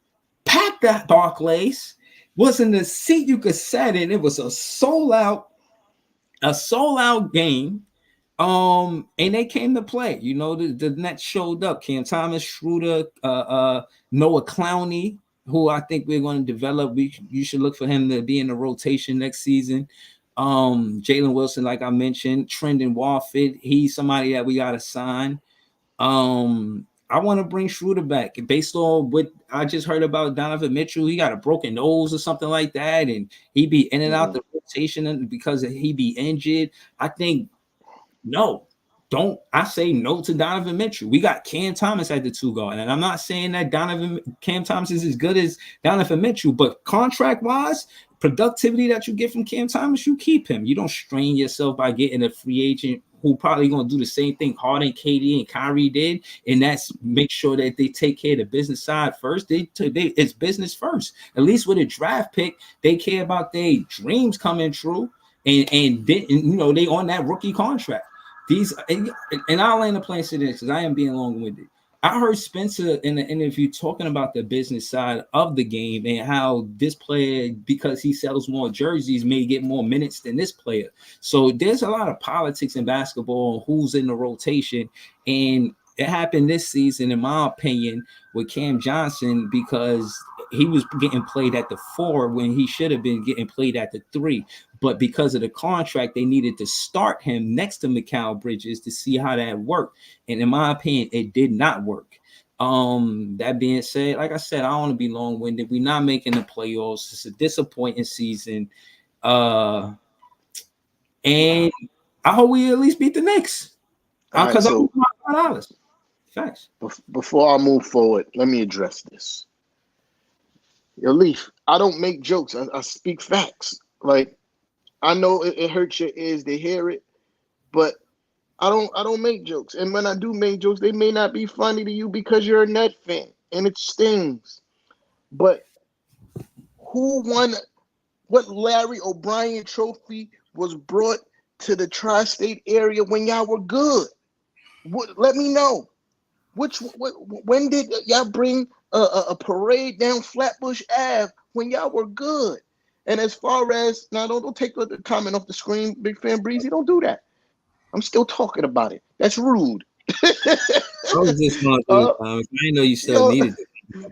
packed the Barclays, wasn't a seat you could sit in. It was a sold out game. And they came to play. The Nets showed up. Cam Thomas, Schroeder, Noah Clowney, who I think we're going to develop. You should look for him to be in the rotation next season. Jalen Wilson, like I mentioned, Trendon Warford, he's somebody that we got to sign. I want to bring Schroeder back based on what I just heard about Donovan Mitchell. He got a broken nose or something like that, and he be in and out the rotation because he be injured. I think no, don't. I say no to Donovan Mitchell. We got Cam Thomas at the 2 guard, and I'm not saying that Cam Thomas is as good as Donovan Mitchell, but contract wise, productivity that you get from Cam Thomas, you keep him. You don't strain yourself by getting a free agent who probably going to do the same thing Harden, KD, and Kyrie did, and that's make sure that they take care of the business side first. It's business first. At least with a draft pick, they care about their dreams coming true, and they on that rookie contract. These and I'll land the plane to this because I am being long-winded. I heard Spencer in the interview talking about the business side of the game and how this player, because he sells more jerseys, may get more minutes than this player. So there's a lot of politics in basketball on who's in the rotation. And it happened this season, in my opinion, with Cam Johnson because he was getting played at the 4 when he should have been getting played at the 3. But because of the contract, they needed to start him next to Mikal Bridges to see how that worked. And in my opinion, it did not work. That being said, like I said, I don't want to be long-winded. We're not making the playoffs. It's a disappointing season. And I hope we at least beat the Knicks. Because I want $5. Facts. Before I move forward, let me address this. Yo, Leaf, I don't make jokes. I speak facts. Like, I know it hurts your ears to hear it, but I don't make jokes. And when I do make jokes, they may not be funny to you because you're a Net fan, and it stings. But who won? What Larry O'Brien trophy was brought to the tri-state area when y'all were good? Let me know. When did y'all bring a parade down Flatbush Ave when y'all were good? And as far as now, don't take the comment off the screen, Big Fan Breezy. Don't do that. I'm still talking about it. That's rude. I was just going to I didn't know you still needed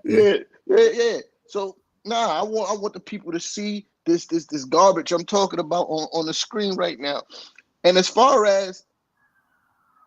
it. Yeah. So I want the people to see this garbage I'm talking about on the screen right now. And as far as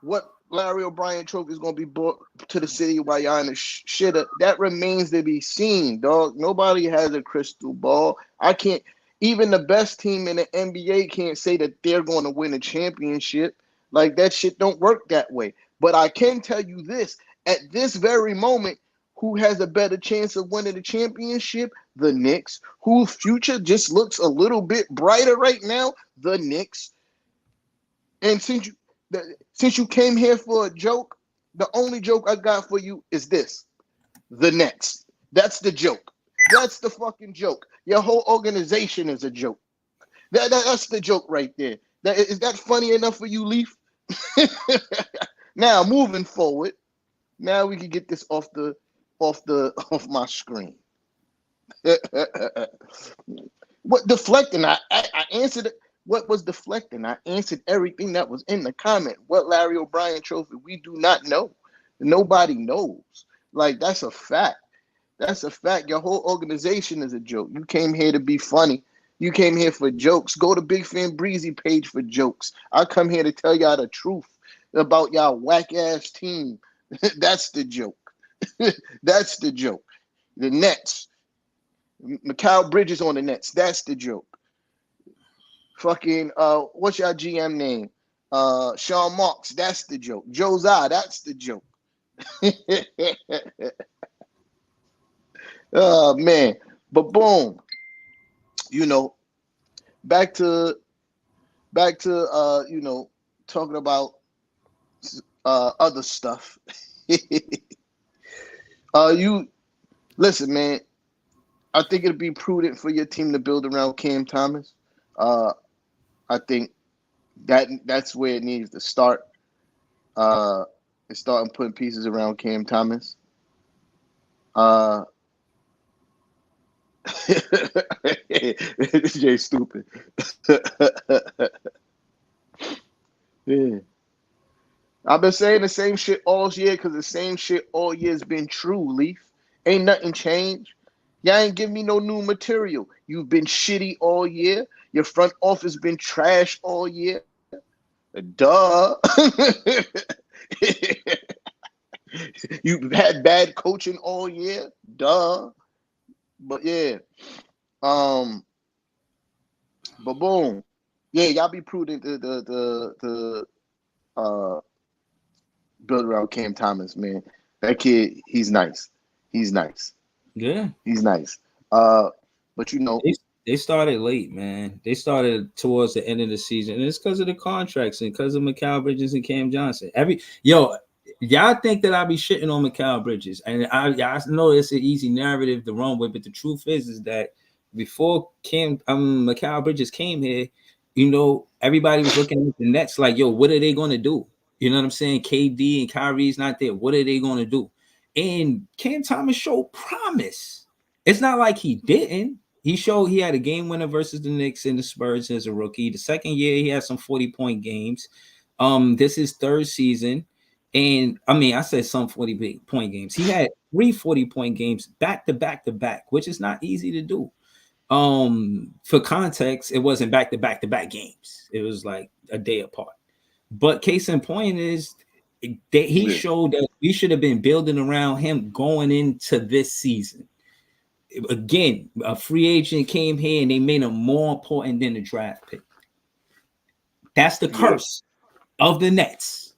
what Larry O'Brien trophy is going to be brought to the city while y'all in the shitter, that remains to be seen, dog. Nobody has a crystal ball. I can't. Even the best team in the NBA can't say that they're going to win a championship. Like, that shit don't work that way. But I can tell you this: at this very moment, who has a better chance of winning the championship? The Knicks. Whose future just looks a little bit brighter right now? The Knicks. And since you came here for a joke, the only joke I got for you is this: the Nets. That's the joke. That's the fucking joke. Your whole organization is a joke. That's the joke right there. Is that funny enough for you, Leaf? Now, moving forward, now we can get this off my screen. What deflecting? I answered it. What was deflecting? I answered everything that was in the comment. What Larry O'Brien trophy? We do not know. Nobody knows. Like, that's a fact. That's a fact. Your whole organization is a joke. You came here to be funny. You came here for jokes. Go to Big Fan Breezy page for jokes. I come here to tell y'all the truth about y'all whack-ass team. That's the joke. That's the joke. The Nets. Mikal Bridges on the Nets. That's the joke. Fucking what's your GM name? Sean Marks. That's the joke. Josiah. That's the joke. Oh man. But boom. Back to talking about other stuff. You listen, man. I think it'd be prudent for your team to build around Cam Thomas. I think that's where it needs to start. And starting putting pieces around Cam Thomas. Jay stupid. Yeah. I've been saying the same shit all year because the same shit all year has been true, Leaf. Ain't nothing changed. Y'all ain't give me no new material. You've been shitty all year. Your front office been trash all year. Duh. You had bad coaching all year, duh. But yeah, um, but boom, yeah, y'all be prudent to build around Cam Thomas, man. That kid, he's nice. He's nice. Yeah. He's nice. Uh, but you know, They started late, man. They started towards the end of the season, and it's because of the contracts and because of Mikal Bridges and Cam Johnson. Y'all think that I be shitting on Mikal Bridges, and I know it's an easy narrative to run with, but the truth is that before Mikal Bridges came here, everybody was looking at the Nets like, yo, what are they gonna do? You know what I'm saying? KD and Kyrie's not there. What are they gonna do? And Cam Thomas showed promise. It's not like he didn't. He showed he had a game winner versus the Knicks and the Spurs as a rookie. The second year, he had some 40-point games. This is third season. And I mean, I said some 40-point games. He had 3 40-point games back to back to back, which is not easy to do. For context, it wasn't back to back to back games. It was like a day apart. But case in point is that he showed that we should have been building around him going into this season. Again, a free agent came here and they made him more important than the draft pick. That's the curse of the Nets.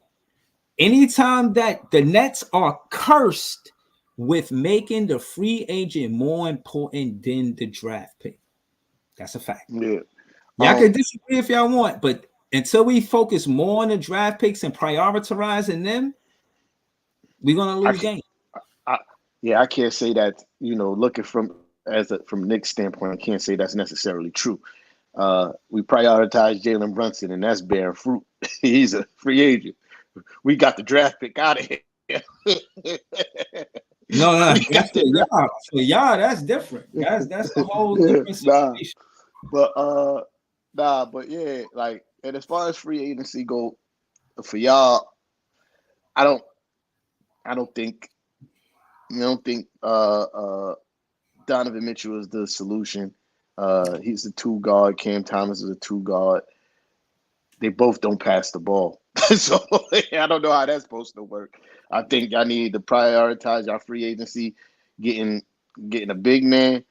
Anytime that the Nets are cursed with making the free agent more important than the draft pick. That's a fact. Yeah. Y'all can disagree if y'all want, but until we focus more on the draft picks and prioritizing them, we're gonna lose games. I can't say that. Looking from Nick's standpoint, I can't say that's necessarily true. We prioritize Jalen Brunson, and that's bearing fruit. He's a free agent. We got the draft pick out of here. No, that's for y'all, that's different. That's a whole different situation. But yeah, like, and as far as free agency go, for y'all, I don't think Donovan Mitchell is the solution. He's the two guard. Cam Thomas is a two guard. They both don't pass the ball. So I don't know how that's supposed to work. I think y'all need to prioritize your free agency, getting a big man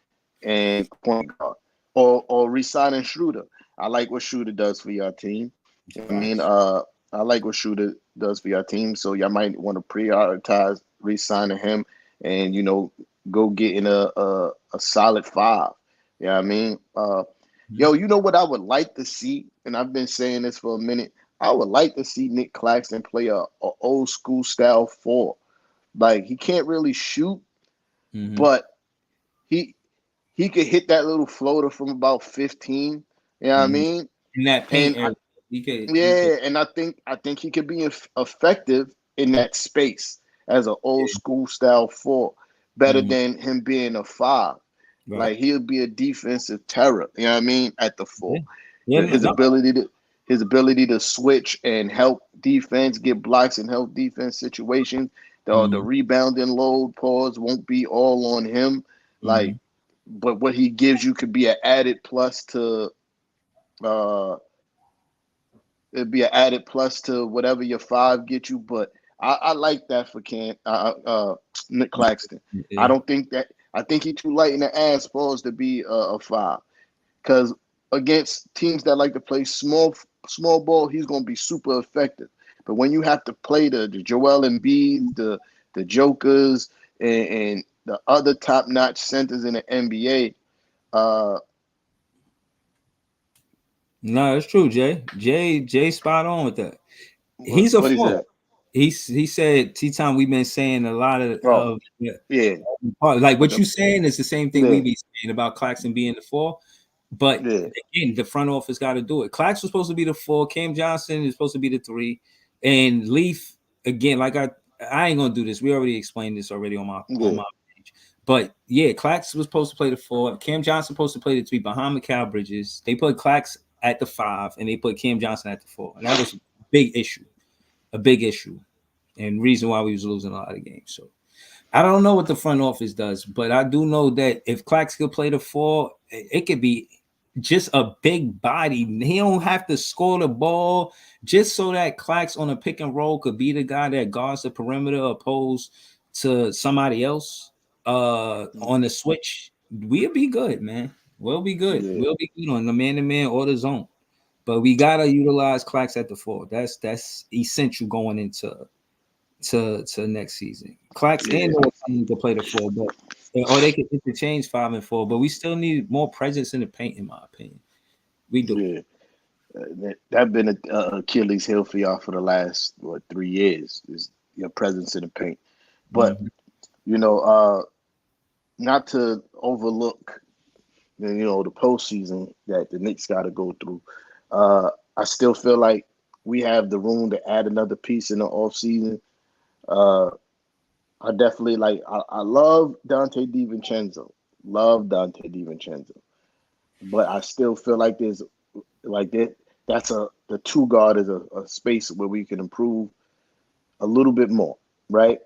and point guard, or re-signing Schroeder. I like what Schroeder does for your team. I mean, I like what Schroeder does for your team. So y'all might want to prioritize re-signing him and go getting a solid 5. You know what I mean? Yo, you know what I would like to see, and I've been saying this for a minute. I would like to see Nick Claxton play a old school style 4. Like, he can't really shoot, but he could hit that little floater from about 15. You know what I mean? In that paint area. And I think he could be effective in that space as an old school style 4, better than him being a 5. Right. Like, he'll be a defensive terror. You know what I mean? At the 4, his ability to switch and help defense get blocks and help defense situations. The rebounding load won't be all on him. Like, but what he gives you could be an added plus to. It'd be an added plus to whatever your 5 get you, but I like that for Nick Claxton. Yeah. I think he's too light in the ass balls to be a 5, because against teams that like to play small ball, he's going to be super effective. But when you have to play the Joel Embiid, the Jokers, and the other top-notch centers in the NBA. No, it's true, Jay. Jay spot on with that. He's a 4. He said, T-Time, we've been saying a lot of like what you're saying is the same thing we be saying about Claxton being the 4. But again, the front office got to do it. Clax was supposed to be the 4. Cam Johnson is supposed to be the 3. And Leaf, again, like I ain't gonna do this. We already explained this already on my page. But yeah, Clax was supposed to play the 4. Cam Johnson supposed to play the 3 behind Mikal Bridges. They put Clax at the 5 and they put Cam Johnson at the 4. And that was a big issue. And reason why we was losing a lot of games. So I don't know what the front office does, but I do know that if Clax could play the 4, it could be just a big body. He don't have to score the ball just so that Clax on a pick and roll could be the guy that guards the perimeter opposed to somebody else on the switch. We'll be good, man. We'll be good. Yeah, We'll be good on the man-to-man or the zone. But we gotta utilize Clax at the four. That's essential going into to next season. Clax yeah, and Noah need to play the four, but or they could interchange 5 and 4. But we still need more presence in the paint, in my opinion. We do. yeah. That been a Achilles heel for y'all for the last 3 years is your presence in the paint. But Mhm. you know, not to overlook the postseason that the Knicks got to go through. I still feel like we have the room to add another piece in the off season. Uh, I definitely I love Dante DiVincenzo. Love Dante DiVincenzo. But I still feel like there's like that that's the two guard is a space where we can improve a little bit more, right?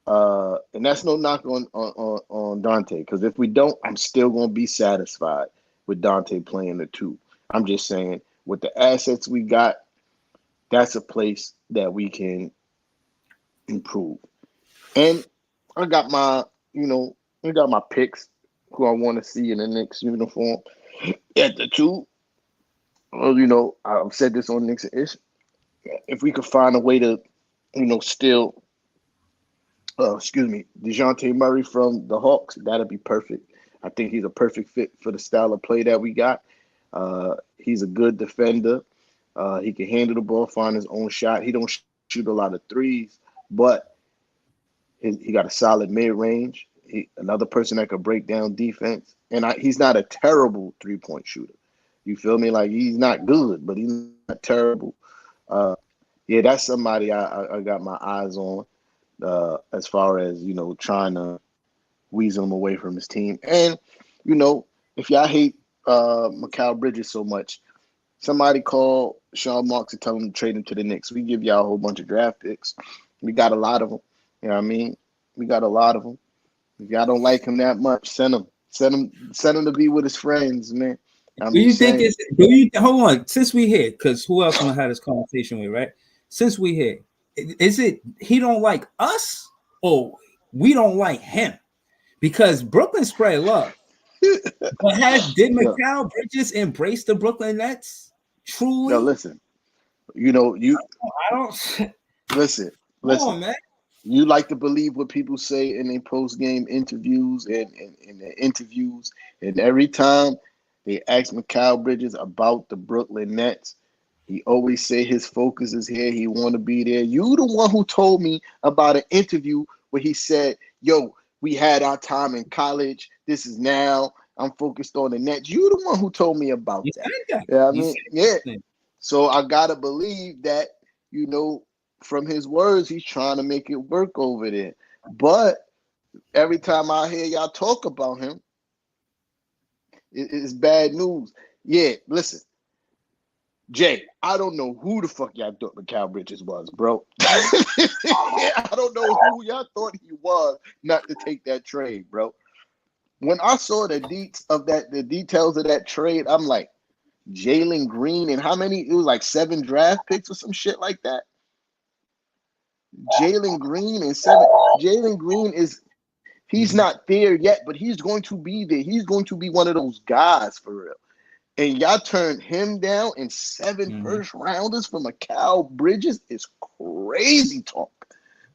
And that's no knock on Dante, because if we don't, I'm still gonna be satisfied with Dante playing the two. I'm just saying, with the assets we got, that's a place that we can improve. And I got I got my picks who I want to see in the Knicks uniform at the two. Well, I've said this on Knicks ish. If we could find a way to, still, excuse me, DeJounte Murray from the Hawks, that'd be perfect. I think he's a perfect fit for the style of play that we got. He's a good defender. He can handle the ball, find his own shot. He don't shoot a lot of threes, but he got a solid mid range. Another person that could break down defense, and he's not a terrible 3-point shooter. You feel me? Like, he's not good, but he's not terrible. Yeah, that's somebody I got my eyes on as far as trying to weasel him away from his team. And you know, if y'all hate Mikal Bridges so much, somebody call Sean Marks and tell him to trade him to the Knicks. We give y'all a whole bunch of draft picks. We got a lot of them. You know what I mean? We got a lot of them. If y'all don't like him that much, send him. Send him to be with his friends, man. I'm Do you just think saying. it's do you hold on? Since we here, because who else I'm gonna have this conversation with, right? Since we here, is it he don't like us or we don't like him? Because Brooklyn spread love. But did Yo, Mikal Bridges embrace the Brooklyn Nets? yo, Truly? listen. You I don't listen, come listen. on, man. You like to believe what people say in their post game interviews and their interviews, and every time they ask Mikal Bridges about the Brooklyn Nets, he always say his focus is here. He want to be there. You the one who told me about an interview where he said, "Yo, we had our time in college. This is now. I'm focused on the Nets." You the one who told me about You that. said that. Yeah, I You mean, said yeah. that. So I gotta believe that, you know, from his words, he's trying to make it work over there. But every time I hear y'all talk about him, it's bad news. Yeah, listen, Jay, I don't know who the fuck y'all thought Mikal Bridges was, bro. I don't know who y'all thought he was not to take that trade, bro. When I saw the details of that trade, I'm like, Jalen Green and how many? It was like 7 draft picks or some shit like that. Jalen Green and 7. Jalen Green he's not Mhm. there yet, but he's going to be there. He's going to be one of those guys for real. And y'all turned him down in 7 Mhm. first rounders for Mikal Bridges is crazy talk.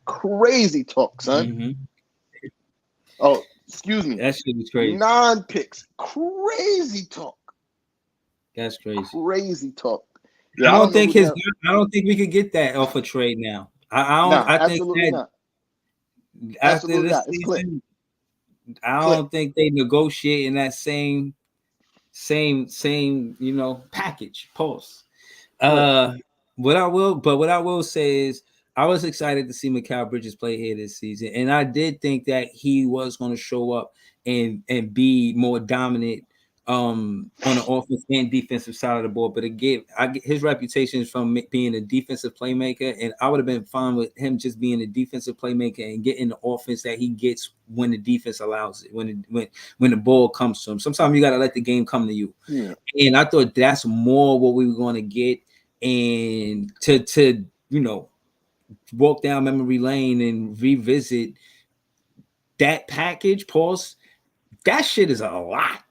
Crazy talk, son. Mhm. Oh, excuse me. That shit was crazy. 9 picks. Crazy talk. That's crazy. Crazy talk. I Yeah, I don't don't know think who the his. hell. I don't think we could get that off a trade now. I don't. Nah, I think absolutely that not. after Absolutely this not. It's Clint. season, I Clint. don't think they negotiate in that same package. Pulse. Clint. Uh, what I will say is I was excited to see Mikal Bridges play here this season, and I did think that he was going to show up and be more dominant on the offense and defensive side of the ball. But again, his reputation is from being a defensive playmaker, and I would have been fine with him just being a defensive playmaker and getting the offense that he gets when the defense allows it, when the ball comes to him. Sometimes you got to let the game come to you. Yeah. And I thought that's more what we were going to get, and to walk down memory lane and revisit that package. Pause. That shit is a lot.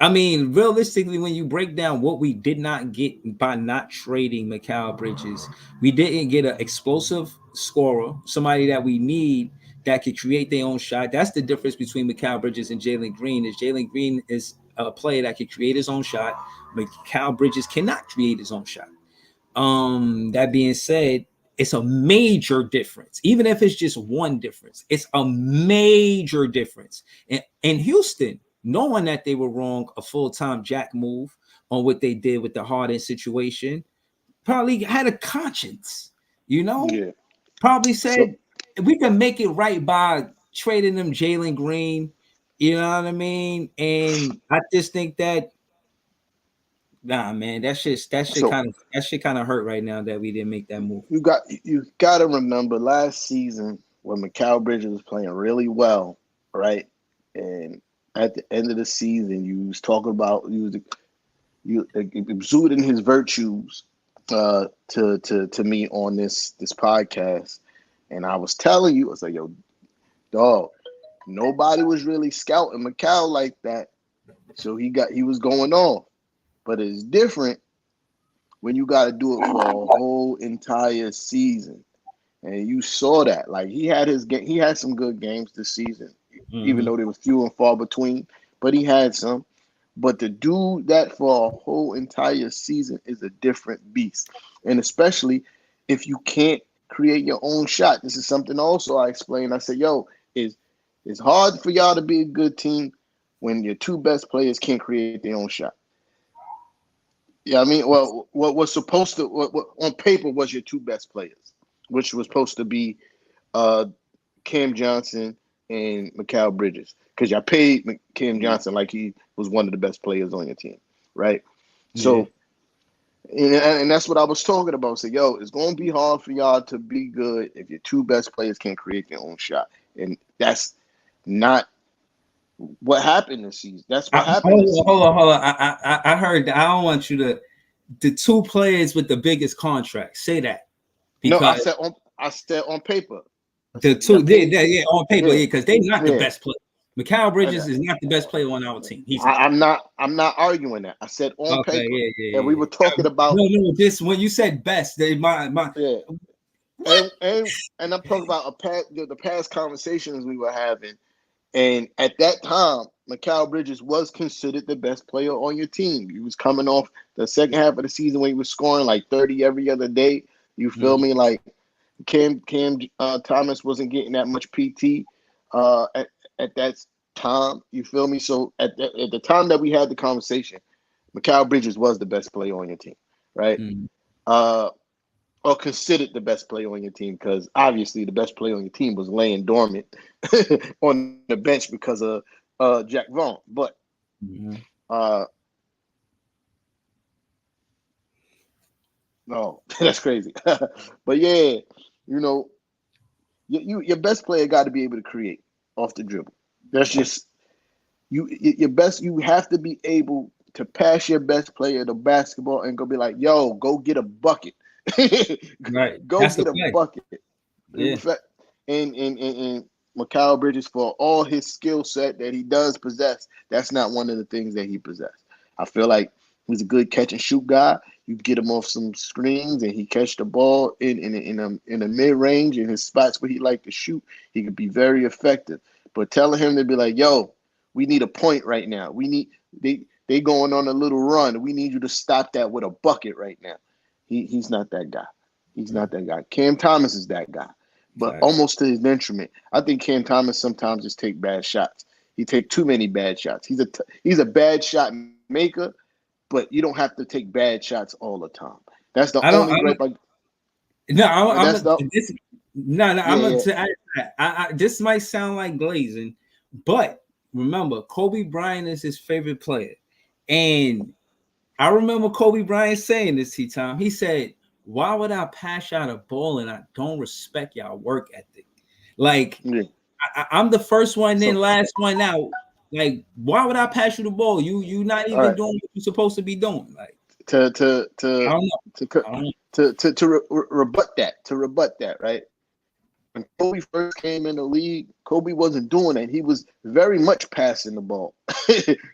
I mean, realistically, when you break down what we did not get by not trading Mikal Bridges, we didn't get an explosive scorer, somebody that we need that could create their own shot. That's the difference between Mikal Bridges and Jalen Green. Is Jalen Green is a player that could create his own shot. Mikal Bridges cannot create his own shot. That being said, it's a major difference. Even if it's just one difference, it's a major difference. And in Houston, knowing that they were wrong, a full-time jack move on what they did with the Harden situation, probably had a conscience, Yeah. probably said, So we can make it right by trading them Jalen Green, you know what I mean? And I just think that, nah, man, that shit so kind of hurt right now that we didn't make that move. you got to remember last season when Mikal Bridges was playing really well, right? And at the end of the season, you was talking about you exuding his virtues to me on this podcast, and I was telling you, I was like, yo, dog, nobody was really scouting Mikal like that, so he was going off, but it's different when you got to do it for a whole entire season. And you saw that. Like he had some good games this season, even Mm-hmm. though they were few and far between. But he had some. But to do that for a whole entire season is a different beast. And especially if you can't create your own shot. This is something also I explained. I said, yo, it's hard for y'all to be a good team when your two best players can't create their own shot. Yeah, I mean, well, what was supposed to what on paper was your two best players, which was supposed to be uh, Cam Johnson and Mikal Bridges, because y'all paid Cam Johnson like he was one of the best players on your team, right? Yeah. So, and that's what I was talking about. So, yo, it's going to be hard for y'all to be good if your two best players can't create their own shot, and that's not what happened this season. That's what happened this season. Hold on. I heard that. I don't want you to. The two players with the biggest contract. Say that No, because I said on paper. I the said y'all two, paid. on paper, Yeah, because they're not the yeah. best player. Mikal I, Bridges is not the best player on our team. He's not. I'm not arguing that. I said on Okay, paper, yeah, and we yeah, were yeah. talking about No. This when you said best, they my yeah, what? and I'm talking about the past conversations we were having, and at that time, Mikal Bridges was considered the best player on your team. He was coming off the second half of the season when he was scoring like 30 every other day. You feel Mm, me? Like Cam Thomas wasn't getting that much PT at that time. You feel me? So at the time that we had the conversation, Mikal Bridges was the best player on your team, right? mm. Uh, or considered the best player on your team, because obviously the best player on your team was laying dormant on the bench because of Jack Vaughn. But Mhm. uh, no, that's crazy. But yeah, you know, your best player got to be able to create off the dribble. That's just your best. You have to be able to pass your best player the basketball and go be like, yo, go get a bucket. Right. Go That's the get a play. bucket. In Yeah. fact, and Mikal Bridges, for all his skill set that he does possess, that's not one of the things that he possessed. I feel like he's a good catch and shoot guy. You get him off some screens and he catch the ball in a mid range in his spots where he like to shoot. He could be very effective. But telling him to be like, yo, we need a point right now. They going on a little run. We need you to stop that with a bucket right now. He's not that guy. He's not that guy. Cam Thomas is that guy, but Facts. almost to his detriment. I think Cam Thomas sometimes just take bad shots. He take too many bad shots. He's a bad shot maker, but you don't have to take bad shots all the time. That's the I don't. only gripe. No, I'm That's a, the this. No. yeah, I'm a, yeah. to add that. This might sound like glazing, but remember, Kobe Bryant is his favorite player, And I remember Kobe Bryant saying this, T-Tom. He said, why would I pass y'all the ball and I don't respect y'all work ethic? Like, Yeah. I'm the first one, then So last one now. Like, why would I pass you the ball? You not all even right. doing what you're supposed to be doing. Like, To to I to don't know. to co- I don't know. rebut that. To rebut that, right? When Kobe first came in the league, Kobe wasn't doing that. He was very much passing the ball.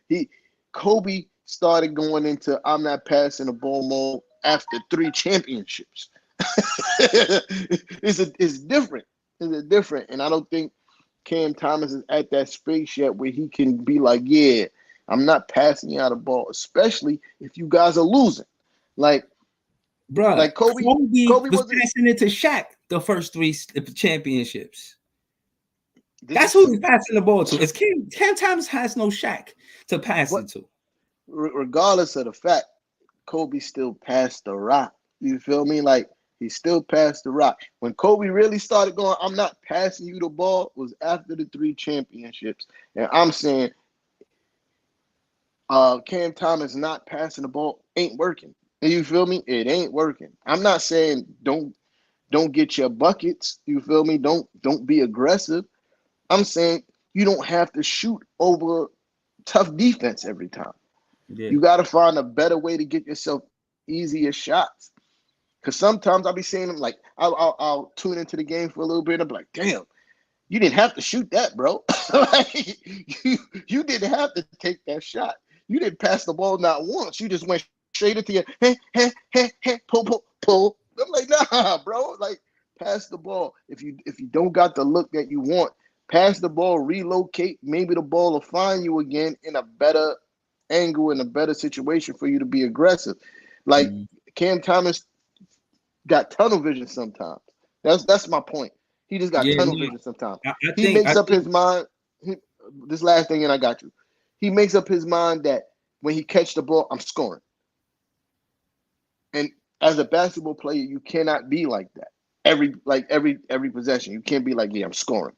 he Kobe started going into I'm not passing the ball mode after 3 championships. It's different. It's different, and I don't think Cam Thomas is at that space yet where he can be like, yeah, I'm not passing you out the ball, especially if you guys are losing. Like Bruh, Kobe, Kobe Kobe was wasn't. passing it to Shaq the first 3 championships. This That's is who he's true, passing the ball to. It's Cam Thomas has no Shaq to pass but it to. regardless of the fact, Kobe still passed the rock. You feel me? Like he still passed the rock. When Kobe really started going, I'm not passing you the ball, was after the 3 championships. And I'm saying Cam Thomas not passing the ball ain't working. You feel me? It ain't working. I'm not saying don't get your buckets. You feel me? Don't be aggressive. I'm saying you don't have to shoot over tough defense every time. Yeah. You got to find a better way to get yourself easier shots. Because sometimes I'll be saying them like I'll tune into the game for a little bit and I'll be like, damn, you didn't have to shoot that, bro. Like, you didn't have to take that shot. You didn't pass the ball not once. You just went straight into your pull. I'm like, nah, bro. Like, pass the ball. If you don't got the look that you want, pass the ball, relocate. Maybe the ball will find you again in a better angle, in a better situation for you to be aggressive. Like Mm. Cam Thomas got tunnel vision sometimes. That's my point. He just got Yeah, tunnel no, vision sometimes. I He think makes up his mind. This last thing, and I got you. He makes up his mind that when he catch the ball, I'm scoring. And as a basketball player, you cannot be like that. Every possession, you can't be like, yeah, I'm scoring.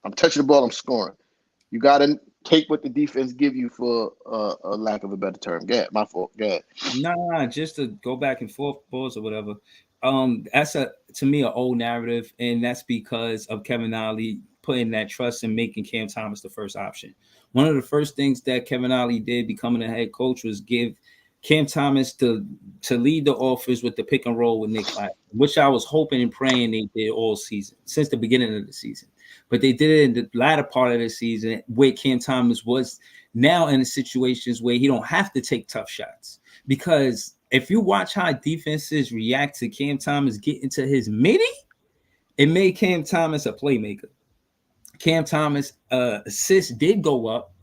I'm touching the ball, I'm scoring. You gotta take what the defense give you for a lack of a better term. Go ahead, my fault. Go ahead. nah, just to go back and forth balls or whatever. That's a to me an old narrative, and that's because of Kevin Ollie putting that trust in making Cam Thomas the first option. One of the first things that Kevin Ollie did becoming a head coach was give Cam Thomas to lead the offense with the pick and roll with Nick Claxton, which I was hoping and praying they did all season, since the beginning of the season. But they did it in the latter part of the season where Cam Thomas was now in situations where he don't have to take tough shots. Because if you watch how defenses react to Cam Thomas getting to his midi, it made Cam Thomas a playmaker. Cam Thomas assists did go up.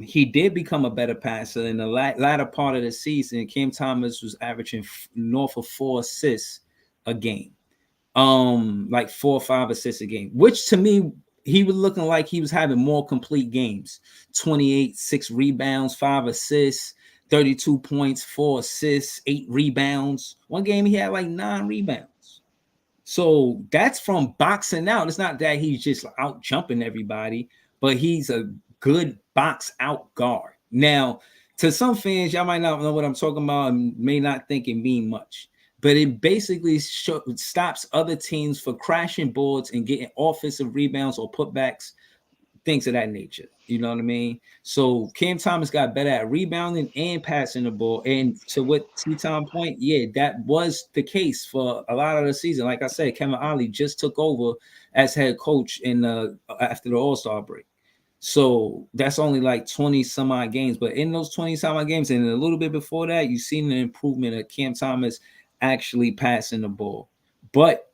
He did become a better passer in the latter part of the season. Cam Thomas was averaging north of 4 assists a game, like 4 or 5 assists a game, which to me he was looking like he was having more complete games. 28, 6 rebounds, 5 assists, 32 points, 4 assists, 8 rebounds. One game he had like 9 rebounds. So that's from boxing out. It's not that he's just out jumping everybody, but he's a good box out guard. Now, to some fans, y'all might not know what I'm talking about and may not think it mean much, but it basically stops other teams for crashing boards and getting offensive rebounds or putbacks, things of that nature. You know what I mean? So Cam Thomas got better at rebounding and passing the ball. And to what T-Tom point, yeah, that was the case for a lot of the season. Like I said, Kevin Ollie just took over as head coach in after the All-Star break. So that's only like 20 some odd games. But in those 20 some odd games and a little bit before that, you've seen an improvement of Cam Thomas actually passing the ball. But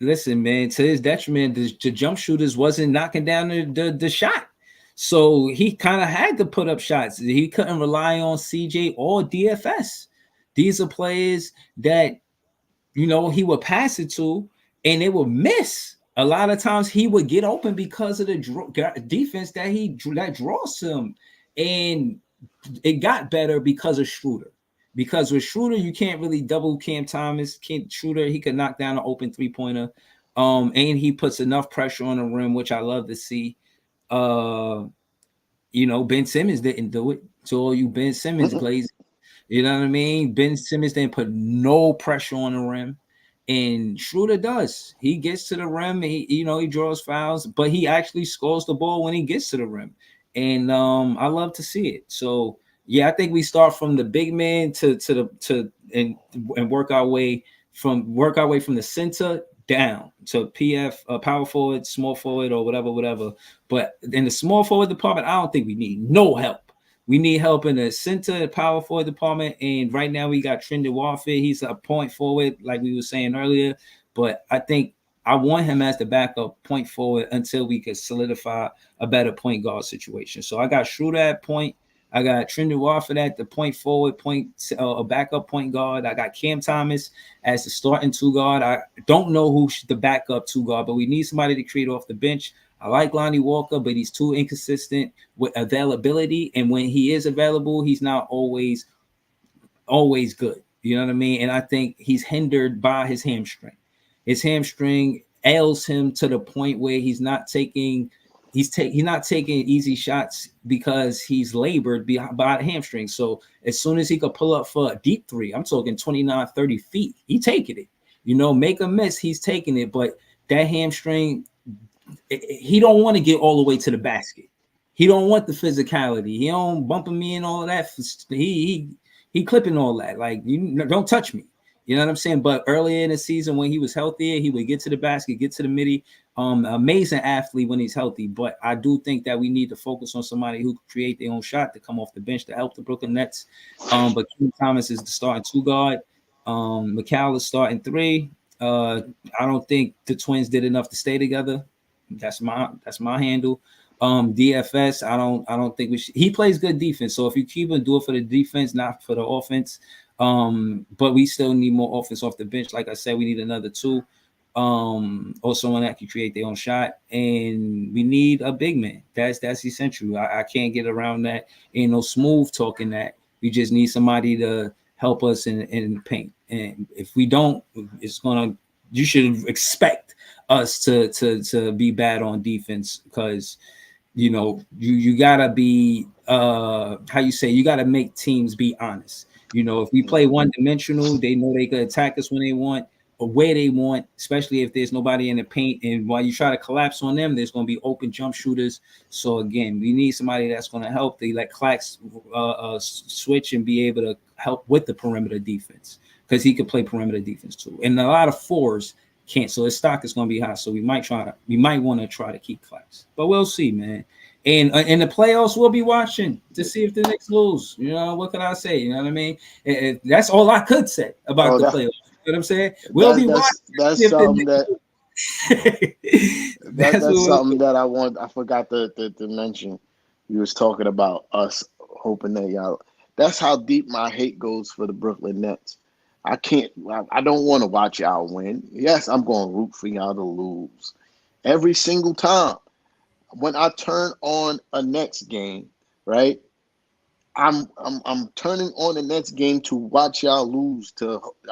listen, man, to his detriment, the jump shooters wasn't knocking down the shot. So he kind of had to put up shots. He couldn't rely on CJ or DFS. These are players that, he would pass it to and they would miss. A lot of times he would get open because of the defense that draws to him. And it got better because of Schroeder. Because with Schroeder, you can't really double Cam Thomas. Schroeder, he could knock down an open three-pointer. And he puts enough pressure on the rim, which I love to see. Ben Simmons didn't do it. So all you Ben Simmons glaze, you know what I mean? Ben Simmons didn't put no pressure on the rim. And Schroeder does. He gets to the rim. He draws fouls, but he actually scores the ball when he gets to the rim. And I love to see it. So yeah, I think we start from the big man and work our way from the center down to PF, power forward, small forward, or whatever. But in the small forward department, I don't think we need no help. We need help in the center, the power forward department, and right now we got Trendon Warfare. He's a point forward, like we were saying earlier. But I think I want him as the backup point forward until we could solidify a better point guard situation. So I got Schroeder at point. I got Trendon Warfare at the point forward, a backup point guard. I got Cam Thomas as the starting two guard. I don't know who's the backup two guard, but we need somebody to create off the bench. I like Lonnie Walker, but he's too inconsistent with availability. And when he is available, he's not always good. You know what I mean? And I think he's hindered by his hamstring. His hamstring ails him to the point where he's not taking easy shots because he's labored by the hamstring. So as soon as he could pull up for a deep three, I'm talking 29, 30 feet, he taking it. Make a miss, he's taking it. But that hamstring, he don't want to get all the way to the basket. He don't want the physicality. He don't bumping me and all of that. He clipping all that. Like, you don't touch me. You know what I'm saying? But earlier in the season when he was healthier, he would get to the basket, get to the midi. Amazing athlete when he's healthy. But I do think that we need to focus on somebody who can create their own shot to come off the bench to help the Brooklyn Nets. But King Thomas is the starting two guard. McCall is starting three. I don't think the Twins did enough to stay together. That's my handle. DFS, I don't think we should. He plays good defense, so if you keep him, do it for the defense, not for the offense. But we still need more offense off the bench. Like I said, we need another two, or someone that can create their own shot, and we need a big man. That's essential. I can't get around that. Ain't no smooth talking that. We just need somebody to help us in the paint, and if we don't, you should expect us to be bad on defense, because you gotta be you gotta make teams be honest. If we play one dimensional, they know they could attack us when they want or where they want, especially if there's nobody in the paint. And while you try to collapse on them, there's going to be open jump shooters. So again, we need somebody that's going to help. They let Clax switch and be able to help with the perimeter defense, because he could play perimeter defense too. And a lot of fours can't. So his stock is going to be high. So we might want to try to keep Clax, but we'll see, man. And in the playoffs, we'll be watching to see if the Knicks lose. What can I say? You know what I mean? That's all I could say about the playoffs. You know what I'm saying? We'll be watching. That's something that's something that I forgot to mention. You was talking about us hoping that y'all. That's how deep my hate goes for the Brooklyn Nets. I don't want to watch y'all win. Yes, I'm going to root for y'all to lose every single time. When I turn on a Nets game, right? I'm turning on the Nets game to watch y'all lose.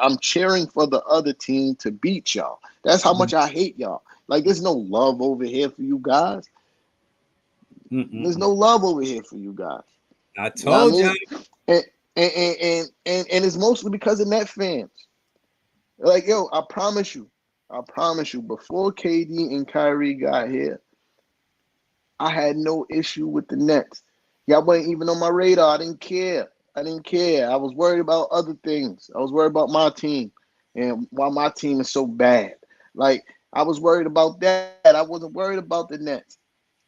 I'm cheering for the other team to beat y'all. That's how much I hate y'all. Like, there's no love over here for you guys. There's no love over here for you guys. I told you. And it's mostly because of Net fans. Like, yo, I promise you, before KD and Kyrie got here, I had no issue with the Nets. Y'all wasn't even on my radar. I didn't care. I was worried about other things. I was worried about my team and why my team is so bad. Like, I was worried about that. I wasn't worried about the Nets.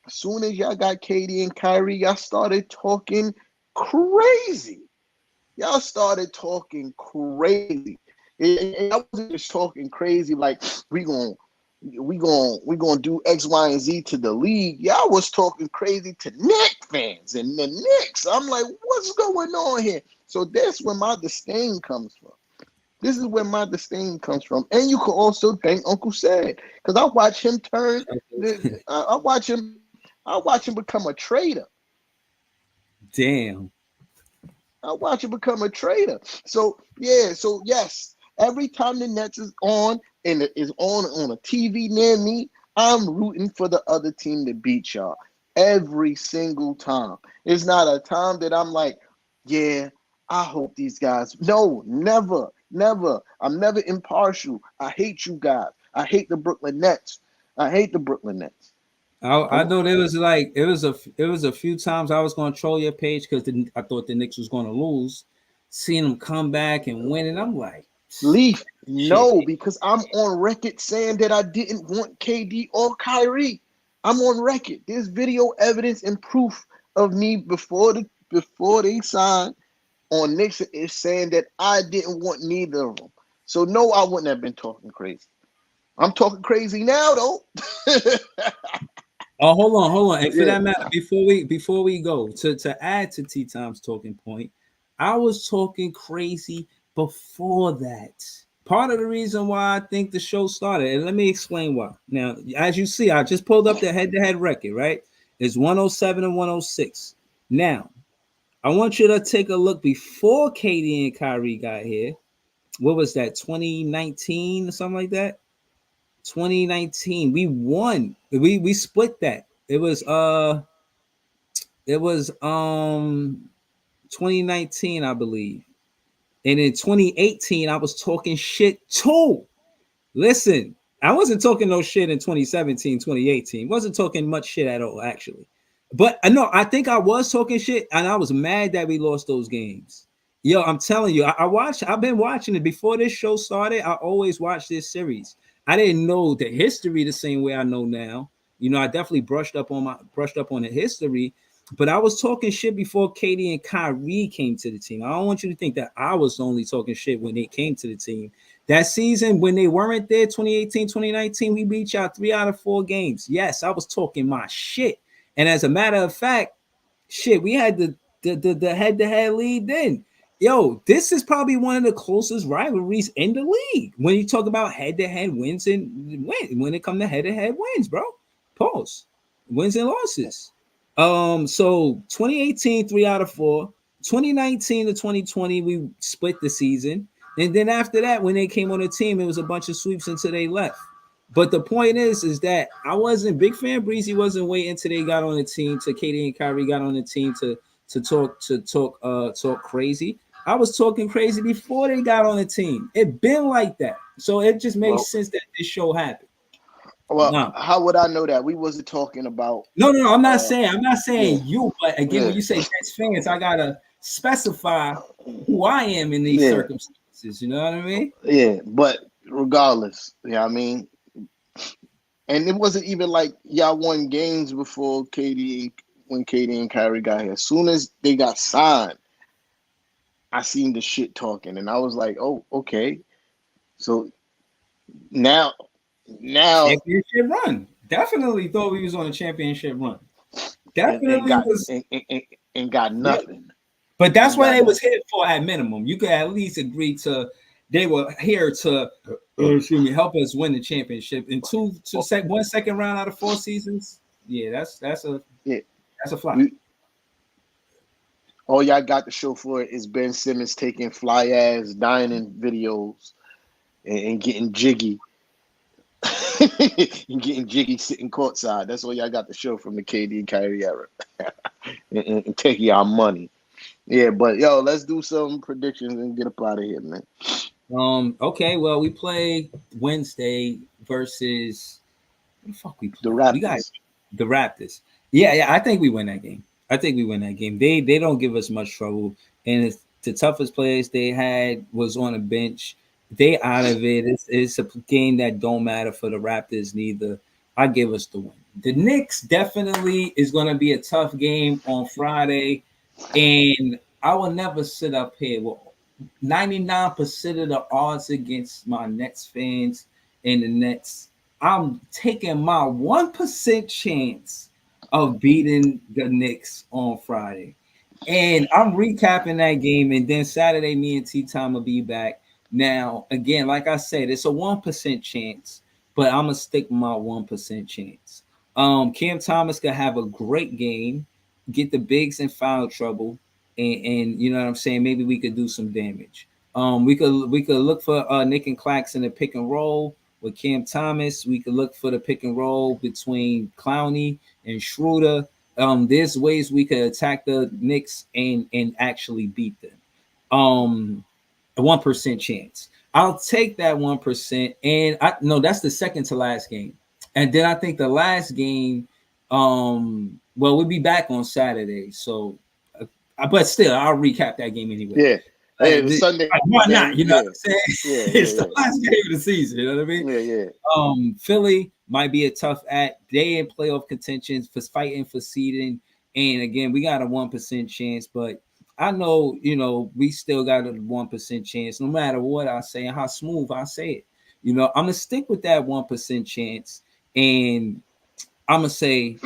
As soon as y'all got KD and Kyrie, y'all started talking crazy. And I wasn't just talking crazy like we gonna do X, Y, and Z to the league. Y'all was talking crazy to Knicks fans and the Knicks. I'm like, what's going on here? So that's where my disdain comes from. This is where my disdain comes from. And you can also thank Uncle Sad, because I watch him turn. I watch him become a traitor. Damn. I watch him become a traitor. So yes, every time the Nets is on and it is on a TV near me, I'm rooting for the other team to beat y'all. every single time. It's not a time that I'm like, yeah, I hope these guys. No, never, never. I'm never impartial. I hate you guys. I hate the Brooklyn Nets. I hate the Brooklyn Nets. I know there was like it was a few times I was going to troll your page because I thought the Knicks was going to lose. Seeing them come back and win, and I'm like, Leaf, shit. no, because I'm on record saying that I didn't want KD or Kyrie. I'm on record. There's video evidence and proof of me before they signed on Knicks is saying that I didn't want neither of them. So no, I wouldn't have been talking crazy. I'm talking crazy now though. Oh, hold on. And for Yeah. that matter, before we go to add to T Time's talking point, I was talking crazy before that. Part of the reason why I think the show started, and let me explain why. Now, as you see, I just pulled up the head-to-head record, right? It's 107 and 106. Now, I want you to take a look before Katie and Kyrie got here. What was that? 2019 or something like that? 2019. We won. We split that. It was 2019, I believe. And in 2018, I was talking shit too. Listen, I wasn't talking no shit in 2017, 2018. Wasn't talking much shit at all, actually. But I know I think I was talking shit, and I was mad that we lost those games. Yo, I'm telling you, I've been watching it before this show started. I always watched this series. I didn't know the history the same way I know now. You know, I definitely brushed up on the history, but I was talking shit before Katie and Kyrie came to the team. I don't want you to think that I was only talking shit when they came to the team. That season, when they weren't there, 2018, 2019, we beat y'all 3 out of 4 games. Yes, I was talking my shit. And as a matter of fact, shit, we had the head-to-head lead then. Yo, this is probably one of the closest rivalries in the league when you talk about head-to-head wins and when it comes to head-to-head wins, bro. Pause. Wins and losses. So 2018, 3 out of 4. 2019 to 2020, we split the season. And then after that, when they came on the team, it was a bunch of sweeps until they left. But the point is that I wasn't big fan. Breezy wasn't waiting until they got on the team, till Katie and Kyrie got on the team to talk crazy. I was talking crazy before they got on the team. It been like that, so it just made Well, sense that this show happened. well, Now, how would I know that? We wasn't talking about no, uh I'm not yeah, saying you, but again, yeah, when you say Nets fans, I gotta specify who I am in these yeah, circumstances. You know what I mean? yeah. But regardless, you know what I mean? And it wasn't even like y'all won games before Katie when Katie and Kyrie got here. As soon as they got signed, I seen the shit talking and I was like, oh, okay. So now now Championship run. Definitely thought we was on a championship run. and Definitely got was. and got Yeah. nothing. But that's And what got they was nothing. here for at minimum. You could at least agree to they were here to excuse me, help us win the championship in one second round out of 4 seasons. Yeah, Yeah, that's a flop. we all y'all got to show for it is Ben Simmons taking fly ass dining videos and getting jiggy. And getting jiggy sitting courtside. That's all y'all got to show from the KD and Kyrie era. And taking our money. Yeah, but yo, let's do some predictions and get up out of here, man. Okay, well, we play Wednesday versus who the fuck we The play? We got Raptors. the Raptors. Yeah, I think we win that game. I think we win that game. They don't give us much trouble, and it's the toughest players they had was on a bench. They out of it. It's a game that don't matter for the Raptors neither. I give us the win. The Knicks definitely is going to be a tough game on Friday, and I will never sit up here with 99% of the odds against my Nets fans and the Nets. I'm taking my 1% chance of beating the Knicks on Friday. And I'm recapping that game. And then Saturday, me and T Time will be back. Now, again, like I said, it's a 1% chance, but I'm going to stick with my 1% chance. Cam Thomas could have a great game, get the bigs in foul trouble, and you know what I'm saying? Maybe we could do some damage. We could look for Nick and Claxton to pick and roll with Cam Thomas. We could look for the pick and roll between Clowney and Schroeder. there's ways we could attack the Knicks and actually beat them. A 1% chance. I'll take that 1%. And I no, that's the second to last game. And then I think the last game, well, we'll be back on Saturday. So, but still, I'll recap that game anyway. Yeah. Hey, the Sunday. Why not? You know yeah. what I'm saying? Yeah, It's the last game of the season. You know what I mean? Yeah. Philly might be a tough act. They in playoff contention for fighting for seeding. And again, we got a 1% chance, but I know, we still got a 1% chance, no matter what I say and how smooth I say it. I'm gonna stick with that 1% chance, and I'm gonna say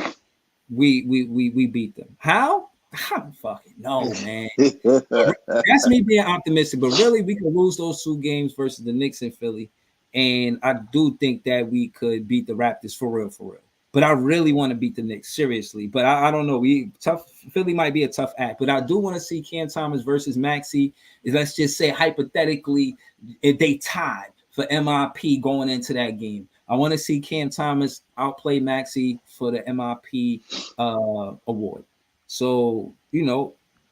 we beat them. How? I don't fucking know, man. That's me being optimistic, but really, we could lose those 2 games versus the Knicks and Philly, and I do think that we could beat the Raptors for real, for real. But I really want to beat the Knicks seriously. But I don't know. Philly might be a tough act, but I do want to see Cam Thomas versus Maxey. Let's just say hypothetically, if they tied for MIP going into that game, I want to see Cam Thomas outplay Maxey for the MIP award. So,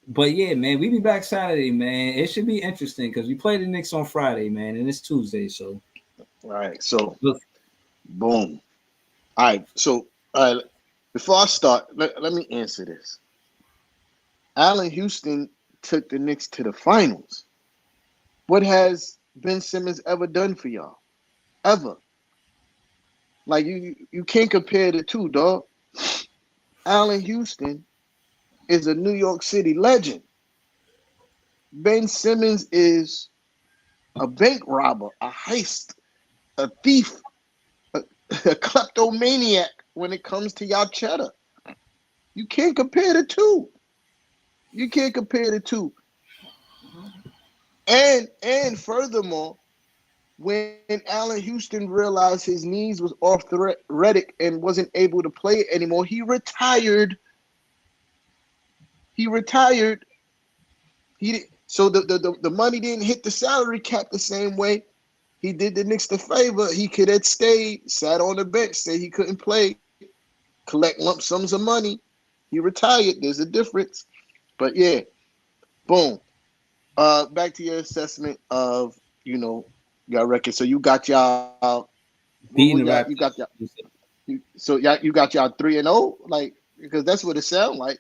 but yeah, man, we be back Saturday, man. It should be interesting because we play the Knicks on Friday, man, and it's Tuesday. So, all right. So, look, boom. All right. So, before I start, let me answer this. Allen Houston took the Knicks to the finals. What has Ben Simmons ever done for y'all? Ever? Like you can't compare the two, dog. Allen Houston is a New York City legend. Ben Simmons is a bank robber, a heist, a thief, a kleptomaniac when it comes to y'all cheddar. You can't compare the two. You can't compare the two. And furthermore, when Allen Houston realized his knees was arthritic and wasn't able to play anymore, he retired. He retired. So the money didn't hit the salary cap the same way. He did the Knicks the favor. He could have stayed, sat on the bench, say he couldn't play, collect lump sums of money. He retired. There's a difference. But yeah, boom. Back to your assessment of, your record. So you got y'all beating the Raptors. You got y'all. You got y'all 3-0, like, because that's what it sounds like.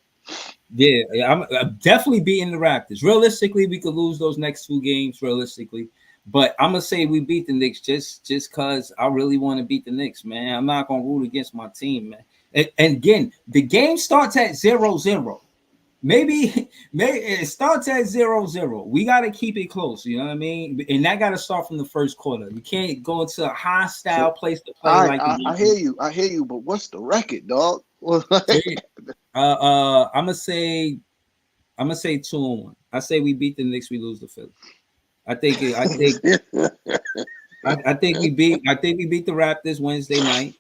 Yeah, I'm definitely beating the Raptors. Realistically, we could lose those next 2 games. Realistically, but I'm gonna say we beat the Knicks just because I really want to beat the Knicks, man. I'm not gonna root against my team, man. And again, the game starts at 0-0. Maybe it starts at 0-0. We got to keep it close. You know what I mean? And that got to start from the first quarter. You can't go into a hostile place to play I hear you. I hear you. But what's the record, dog? I'm gonna say 2-1. I say we beat the Knicks. We lose the Philly. I think we beat the Raptors Wednesday night.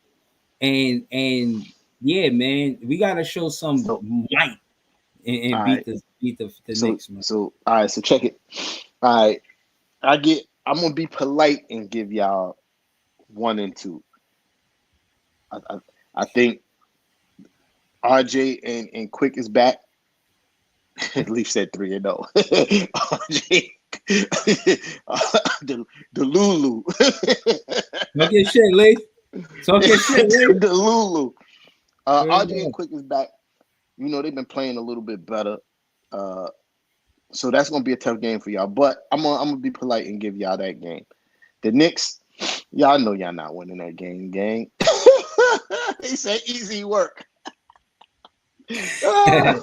And yeah, man, we got to show some might. And beat the Knicks, man. So all right, so check it. All right, I'm gonna be polite and give y'all 1 and 2. I think RJ and Quick is back. Leaf said 3-0. RJ, the Lulu. Talk your shit, Leaf. Talk your shit, Leaf. The Lulu. RJ and Quick is back. They've been playing a little bit better. So that's going to be a tough game for y'all. But I'm gonna be polite and give y'all that game. The Knicks, y'all know y'all not winning that game, gang. They say easy work. Nice.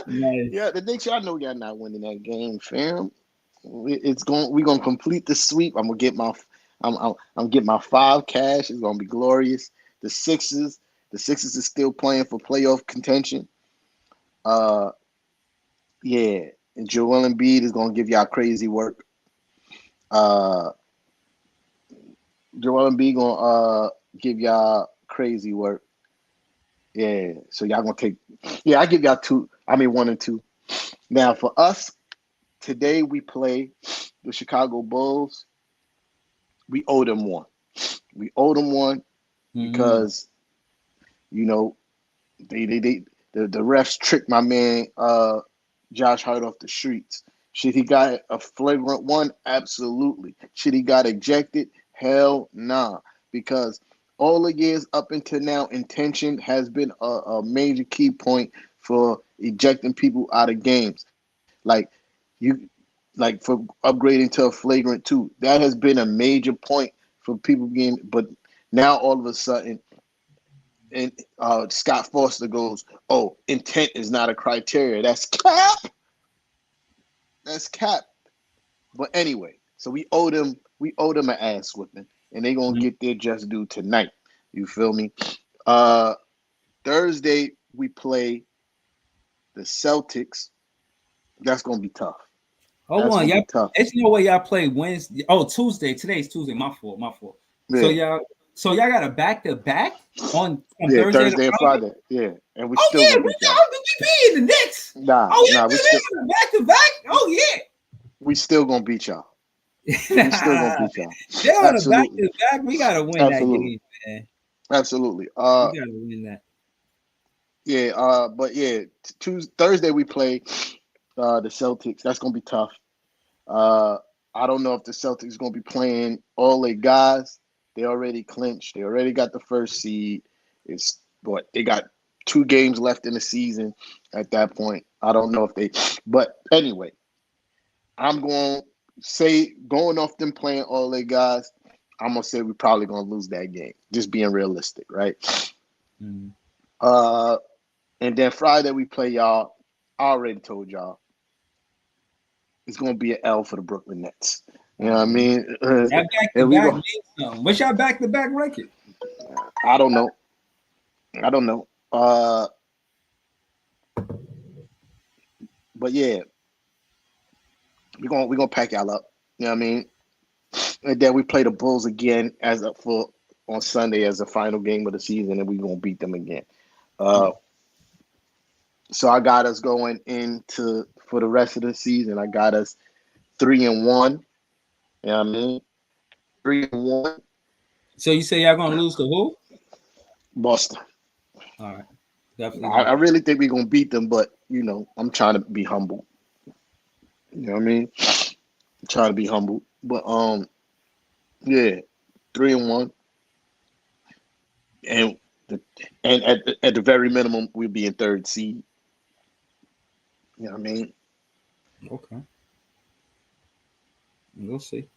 Yeah, the Knicks, y'all know y'all not winning that game, fam. We're gonna complete the sweep. I'm getting my 5 cash. It's gonna be glorious. The Sixers is still playing for playoff contention. Yeah, and Joel Embiid is gonna give y'all crazy work. Joel Embiid gonna give y'all crazy work. Yeah, so y'all gonna take. Yeah, I give y'all 1 and 2. Now for us today, we play the Chicago Bulls. We owe them one. We owe them one because they the refs tricked my man Josh Hart off the streets. Should he got a flagrant one? Absolutely. Should he got ejected? Hell nah. Because all the years up until now, intention has been a major key point for ejecting people out of games. Like you, like for upgrading to a flagrant two. That has been a major point for people being. But now all of a sudden, and Scott Foster goes, "Oh, intent is not a criteria. That's cap. That's cap." But anyway, so we owed them an ass whipping, and they gonna get their just due tonight. You feel me? Thursday we play the Celtics. That's gonna be tough. Hold on, y'all. It's no way y'all play Wednesday. Oh, Tuesday. Today's Tuesday. My fault. Yeah. So y'all got a back-to-back on Thursday and Friday. Yeah, and we still we beat the Knicks. We still back-to-back. Oh yeah. We still gonna beat y'all. They're on a back-to-back. We gotta win that game, man. Absolutely. We gotta win that. Yeah. But yeah, Thursday we play the Celtics. That's gonna be tough. I don't know if the Celtics gonna be playing all their guys. They already clinched. They already got the first seed. They got 2 games left in the season at that point. I don't know if they, but anyway, I'm going to say, going off them playing all their guys, I'm going to say we're probably going to lose that game. Just being realistic, right? Mm-hmm. And then Friday we play y'all. I already told y'all. It's going to be an L for the Brooklyn Nets. You know what I mean? What's your back-to-back record? I don't know. But yeah, we're gonna pack y'all up. You know what I mean? And then we play the Bulls again on Sunday as the final game of the season, and we're gonna beat them again. So I got us going into for the rest of the season. I got us 3-1. You know what I mean? 3-1. So you say y'all gonna lose to who? Boston. All right. Definitely. I really think we're gonna beat them, but I'm trying to be humble. You know what I mean? I'm trying to be humble. But yeah, 3-1. And at the very minimum, we'll be in 3rd seed. You know what I mean? Okay. We'll see.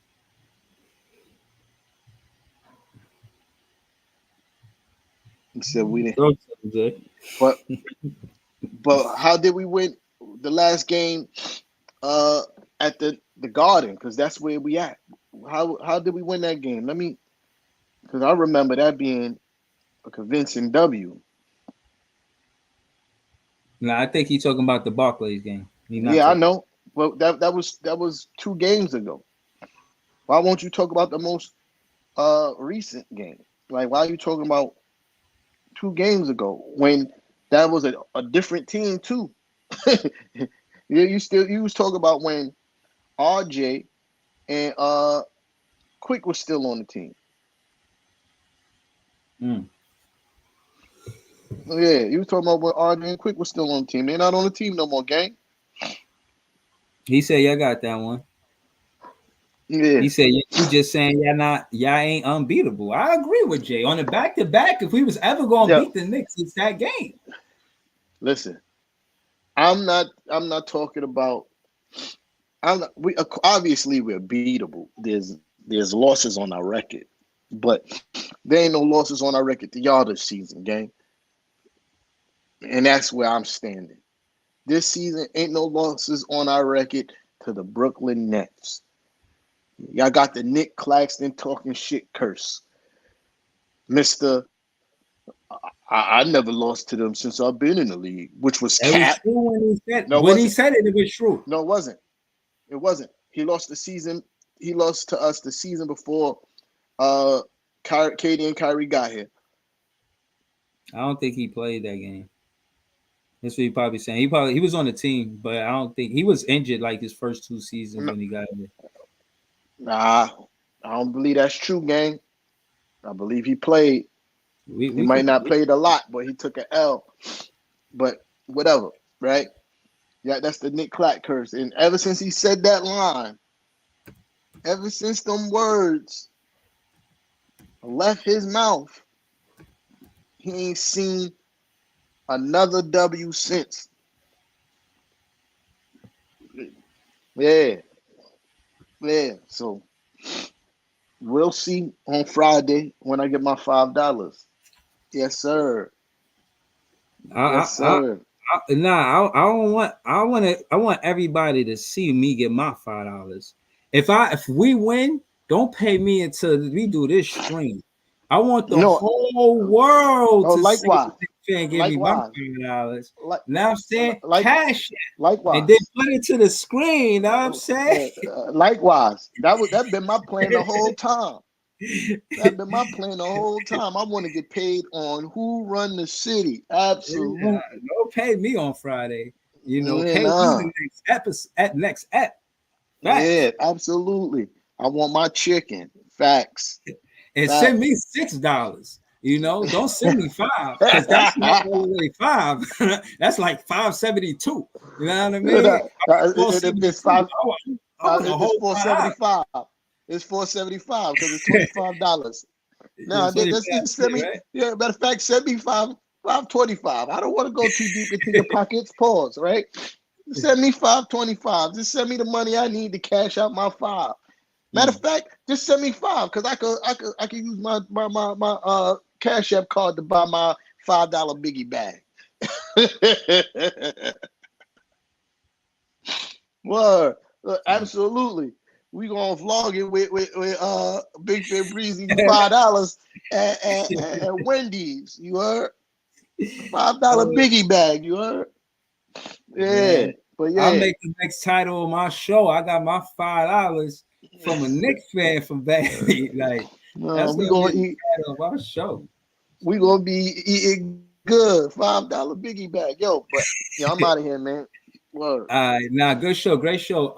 He said we didn't. But how did we win the last game at the Garden? Because that's where we at. How did we win that game? Because I remember that being a convincing W. No, I think he's talking about the Barclays game. I know. Well, that was 2 games ago. Why won't you talk about the most recent game? Like, why are you talking about 2 games ago when that was a different team too? You was talking about when RJ and Quick was still on the team. Yeah, you was talking about when RJ and Quick was still on the team. They're not on the team no more, gang. He said y'all got that one. Yeah. He said you just saying y'all ain't unbeatable. I agree with Jay. On the back-to-back, if we was ever gonna beat the Knicks, it's that game. Listen, I'm not talking about. Obviously we're beatable. There's losses on our record, but there ain't no losses on our record to y'all this season, gang. And that's where I'm standing. This season ain't no losses on our record to the Brooklyn Nets. Y'all got the Nick Claxton talking shit curse. Mr. I never lost to them since I've been in the league, which was cap. When he said it was true. No, it wasn't. It wasn't. He lost to us the season before Katie and Kyrie got here. I don't think he played that game. That's what he probably saying. He was on the team, but I don't think he was injured like his first 2 seasons when he got here. Nah, I don't believe that's true, gang. I believe he played. He might not played a lot, but he took an L. But whatever, right? Yeah, that's the Nick Clack curse. And ever since he said that line, ever since them words left his mouth, he ain't seen another W since. Yeah, yeah. So we'll see on Friday when I get my $5. Yes, sir. Yes, I, sir. I don't want. I want everybody to see me get my $5. If we win, don't pay me until we do this stream. I want the No, whole world oh, to see likewise, the fan give me my likewise, $5. like, Now I'm saying like, cash it and then likewise. put it to the screen. Know what I'm saying? Likewise. That been my plan the whole time. That been my plan the whole time. I want to get paid on who run the city. Yeah, Absolutely. don't pay me on Friday. You know, Yeah, pay me nah. the next episode at next ep. Yeah, Facts. absolutely. I want my chicken. Facts. And send me Facts. $6. You know, don't send me five because that's not all the way five. That's like 572. You know what I mean? It's 472. five. I want a It's whole $5. 475. It's 475 because it's $25. Now, It's 25, this send me. right? Yeah, matter of fact, send me 525. I don't want to go too deep into your pockets. Pause. Right. Send me 525. Just send me the money I need to cash out my five. Matter of fact, just send me five because I could use my Cash App card to buy my $5 biggie bag. Word. Absolutely. We gonna vlog it with Big Fit Breezy $5 at Wendy's. You heard? $5 biggie bag. You heard? Yeah. Man, But I'll yeah. make the next title of my show. I got my $5 from a Knicks fan from back. Like that's We gonna be gonna the eat. title of our show. We gonna be eating good. $5 biggie bag. Yo, but yeah, I'm out of here, man. Word. All right, now good show, great show.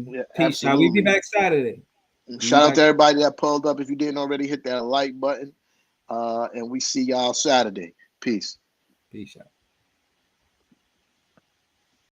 Yeah, Peace out. We be absolutely. back Saturday. We Shout out back. to everybody that pulled up. If you didn't already, hit that like button. And we see y'all Saturday. Peace. Peace out.